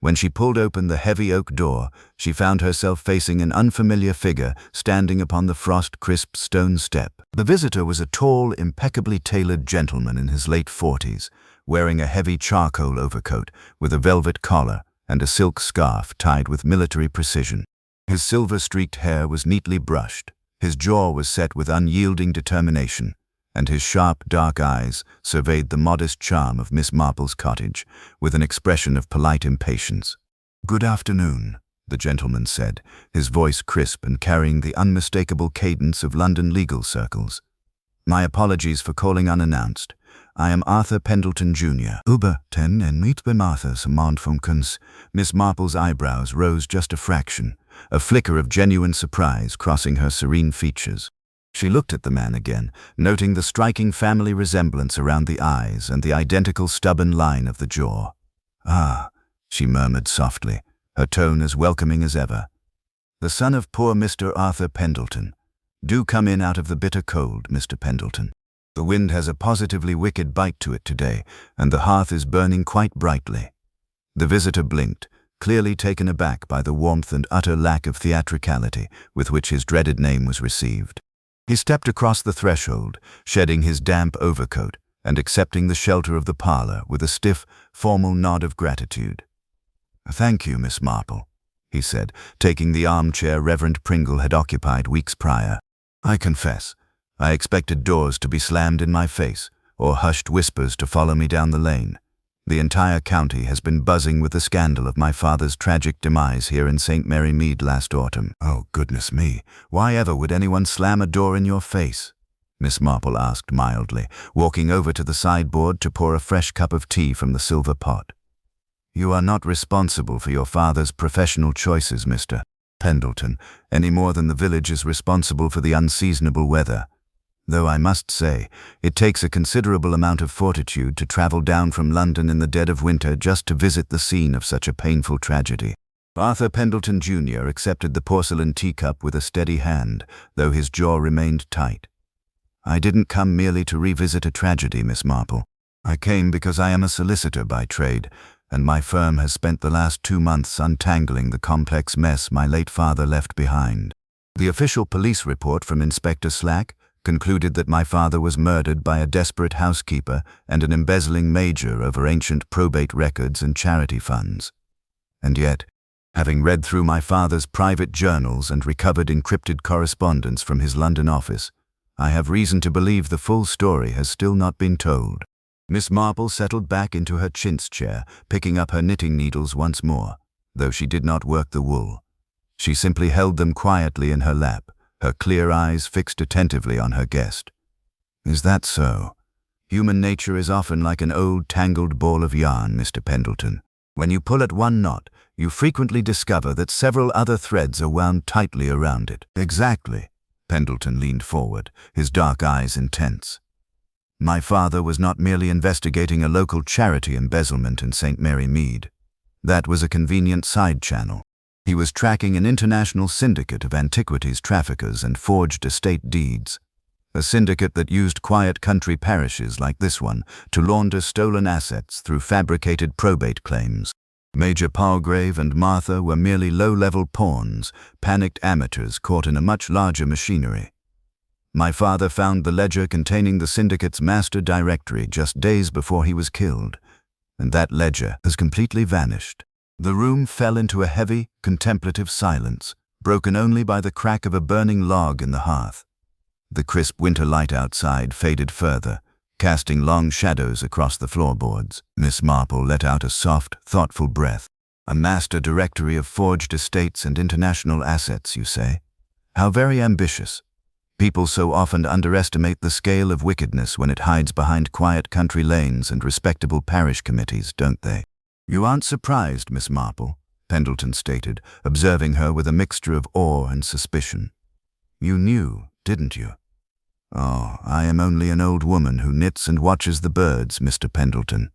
When she pulled open the heavy oak door, she found herself facing an unfamiliar figure standing upon the frost-crisp stone step. The visitor was a tall, impeccably tailored gentleman in his late 40s, wearing a heavy charcoal overcoat with a velvet collar and a silk scarf tied with military precision. His silver-streaked hair was neatly brushed, his jaw was set with unyielding determination, and his sharp, dark eyes surveyed the modest charm of Miss Marple's cottage with an expression of polite impatience. "Good afternoon," the gentleman said, his voice crisp and carrying the unmistakable cadence of London legal circles. "My apologies for calling unannounced. I am Arthur Pendleton, Jr. Uber ten and meet by Martha Samantfunkens." Miss Marple's eyebrows rose just a fraction, a flicker of genuine surprise crossing her serene features. She looked at the man again, noting the striking family resemblance around the eyes and the identical stubborn line of the jaw. "Ah," she murmured softly, her tone as welcoming as ever. "The son of poor Mr. Arthur Pendleton. Do come in out of the bitter cold, Mr. Pendleton. The wind has a positively wicked bite to it today, and the hearth is burning quite brightly." The visitor blinked, clearly taken aback by the warmth and utter lack of theatricality with which his dreaded name was received. He stepped across the threshold, shedding his damp overcoat and accepting the shelter of the parlour with a stiff, formal nod of gratitude. "Thank you, Miss Marple," he said, taking the armchair Reverend Pringle had occupied weeks prior. "I confess, I expected doors to be slammed in my face, or hushed whispers to follow me down the lane. The entire county has been buzzing with the scandal of my father's tragic demise here in St. Mary Mead last autumn." "Oh, goodness me, why ever would anyone slam a door in your face?" Miss Marple asked mildly, walking over to the sideboard to pour a fresh cup of tea from the silver pot. "You are not responsible for your father's professional choices, Mr. Pendleton, any more than the village is responsible for the unseasonable weather. Though I must say, it takes a considerable amount of fortitude to travel down from London in the dead of winter just to visit the scene of such a painful tragedy." Arthur Pendleton, Jr. accepted the porcelain teacup with a steady hand, though his jaw remained tight. "I didn't come merely to revisit a tragedy, Miss Marple. I came because I am a solicitor by trade, and my firm has spent the last 2 months untangling the complex mess my late father left behind." The official police report from Inspector Slack, concluded that my father was murdered by a desperate housekeeper and an embezzling major over ancient probate records and charity funds. And yet, having read through my father's private journals and recovered encrypted correspondence from his London office, I have reason to believe the full story has still not been told. Miss Marple settled back into her chintz chair, picking up her knitting needles once more, though she did not work the wool. She simply held them quietly in her lap, her clear eyes fixed attentively on her guest. Is that so? Human nature is often like an old tangled ball of yarn, Mr. Pendleton. When you pull at one knot, you frequently discover that several other threads are wound tightly around it. Exactly. Pendleton leaned forward, his dark eyes intense. My father was not merely investigating a local charity embezzlement in St. Mary Mead. That was a convenient side channel. He was tracking an international syndicate of antiquities traffickers and forged estate deeds. A syndicate that used quiet country parishes like this one to launder stolen assets through fabricated probate claims. Major Palgrave and Martha were merely low-level pawns, panicked amateurs caught in a much larger machinery. My father found the ledger containing the syndicate's master directory just days before he was killed, and that ledger has completely vanished. The room fell into a heavy, contemplative silence, broken only by the crack of a burning log in the hearth. The crisp winter light outside faded further, casting long shadows across the floorboards. Miss Marple let out a soft, thoughtful breath. A master directory of forged estates and international assets, you say? How very ambitious. People so often underestimate the scale of wickedness when it hides behind quiet country lanes and respectable parish committees, don't they? You aren't surprised, Miss Marple, Pendleton stated, observing her with a mixture of awe and suspicion. You knew, didn't you? Oh, I am only an old woman who knits and watches the birds, Mr. Pendleton,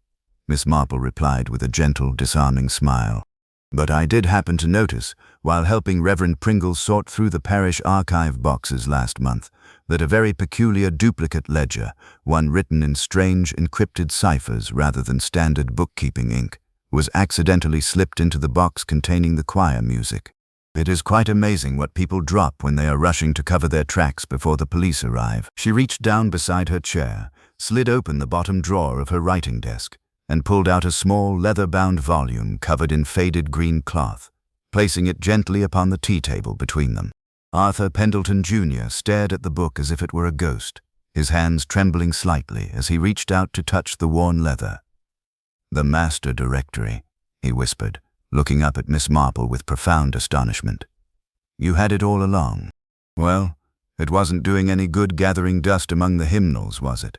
Miss Marple replied with a gentle, disarming smile. But I did happen to notice, while helping Reverend Pringle sort through the parish archive boxes last month, that a very peculiar duplicate ledger, one written in strange, encrypted ciphers rather than standard bookkeeping ink, was accidentally slipped into the box containing the choir music. It is quite amazing what people drop when they are rushing to cover their tracks before the police arrive. She reached down beside her chair, slid open the bottom drawer of her writing desk, and pulled out a small leather-bound volume covered in faded green cloth, placing it gently upon the tea table between them. Arthur Pendleton Jr. stared at the book as if it were a ghost, his hands trembling slightly as he reached out to touch the worn leather. "The Master Directory," he whispered, looking up at Miss Marple with profound astonishment. "You had it all along." "Well, it wasn't doing any good gathering dust among the hymnals, was it?"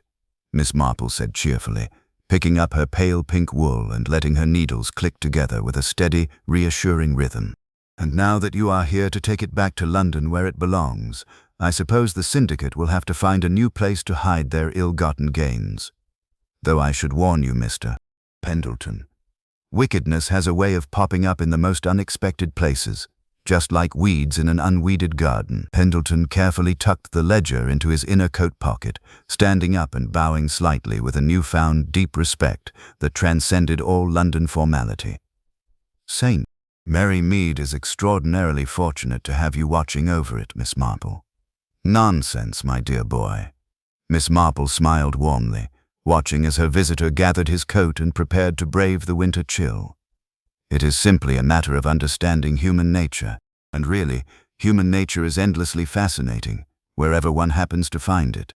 Miss Marple said cheerfully, picking up her pale pink wool and letting her needles click together with a steady, reassuring rhythm. "And now that you are here to take it back to London where it belongs, I suppose the syndicate will have to find a new place to hide their ill-gotten gains. Though I should warn you, Mr. Pendleton, wickedness has a way of popping up in the most unexpected places, just like weeds in an unweeded garden." Pendleton carefully tucked the ledger into his inner coat pocket, standing up and bowing slightly with a newfound deep respect that transcended all London formality. "St. Mary Mead is extraordinarily fortunate to have you watching over it, Miss Marple." "Nonsense, my dear boy." Miss Marple smiled warmly, watching as her visitor gathered his coat and prepared to brave the winter chill. "It is simply a matter of understanding human nature, and really, human nature is endlessly fascinating, wherever one happens to find it.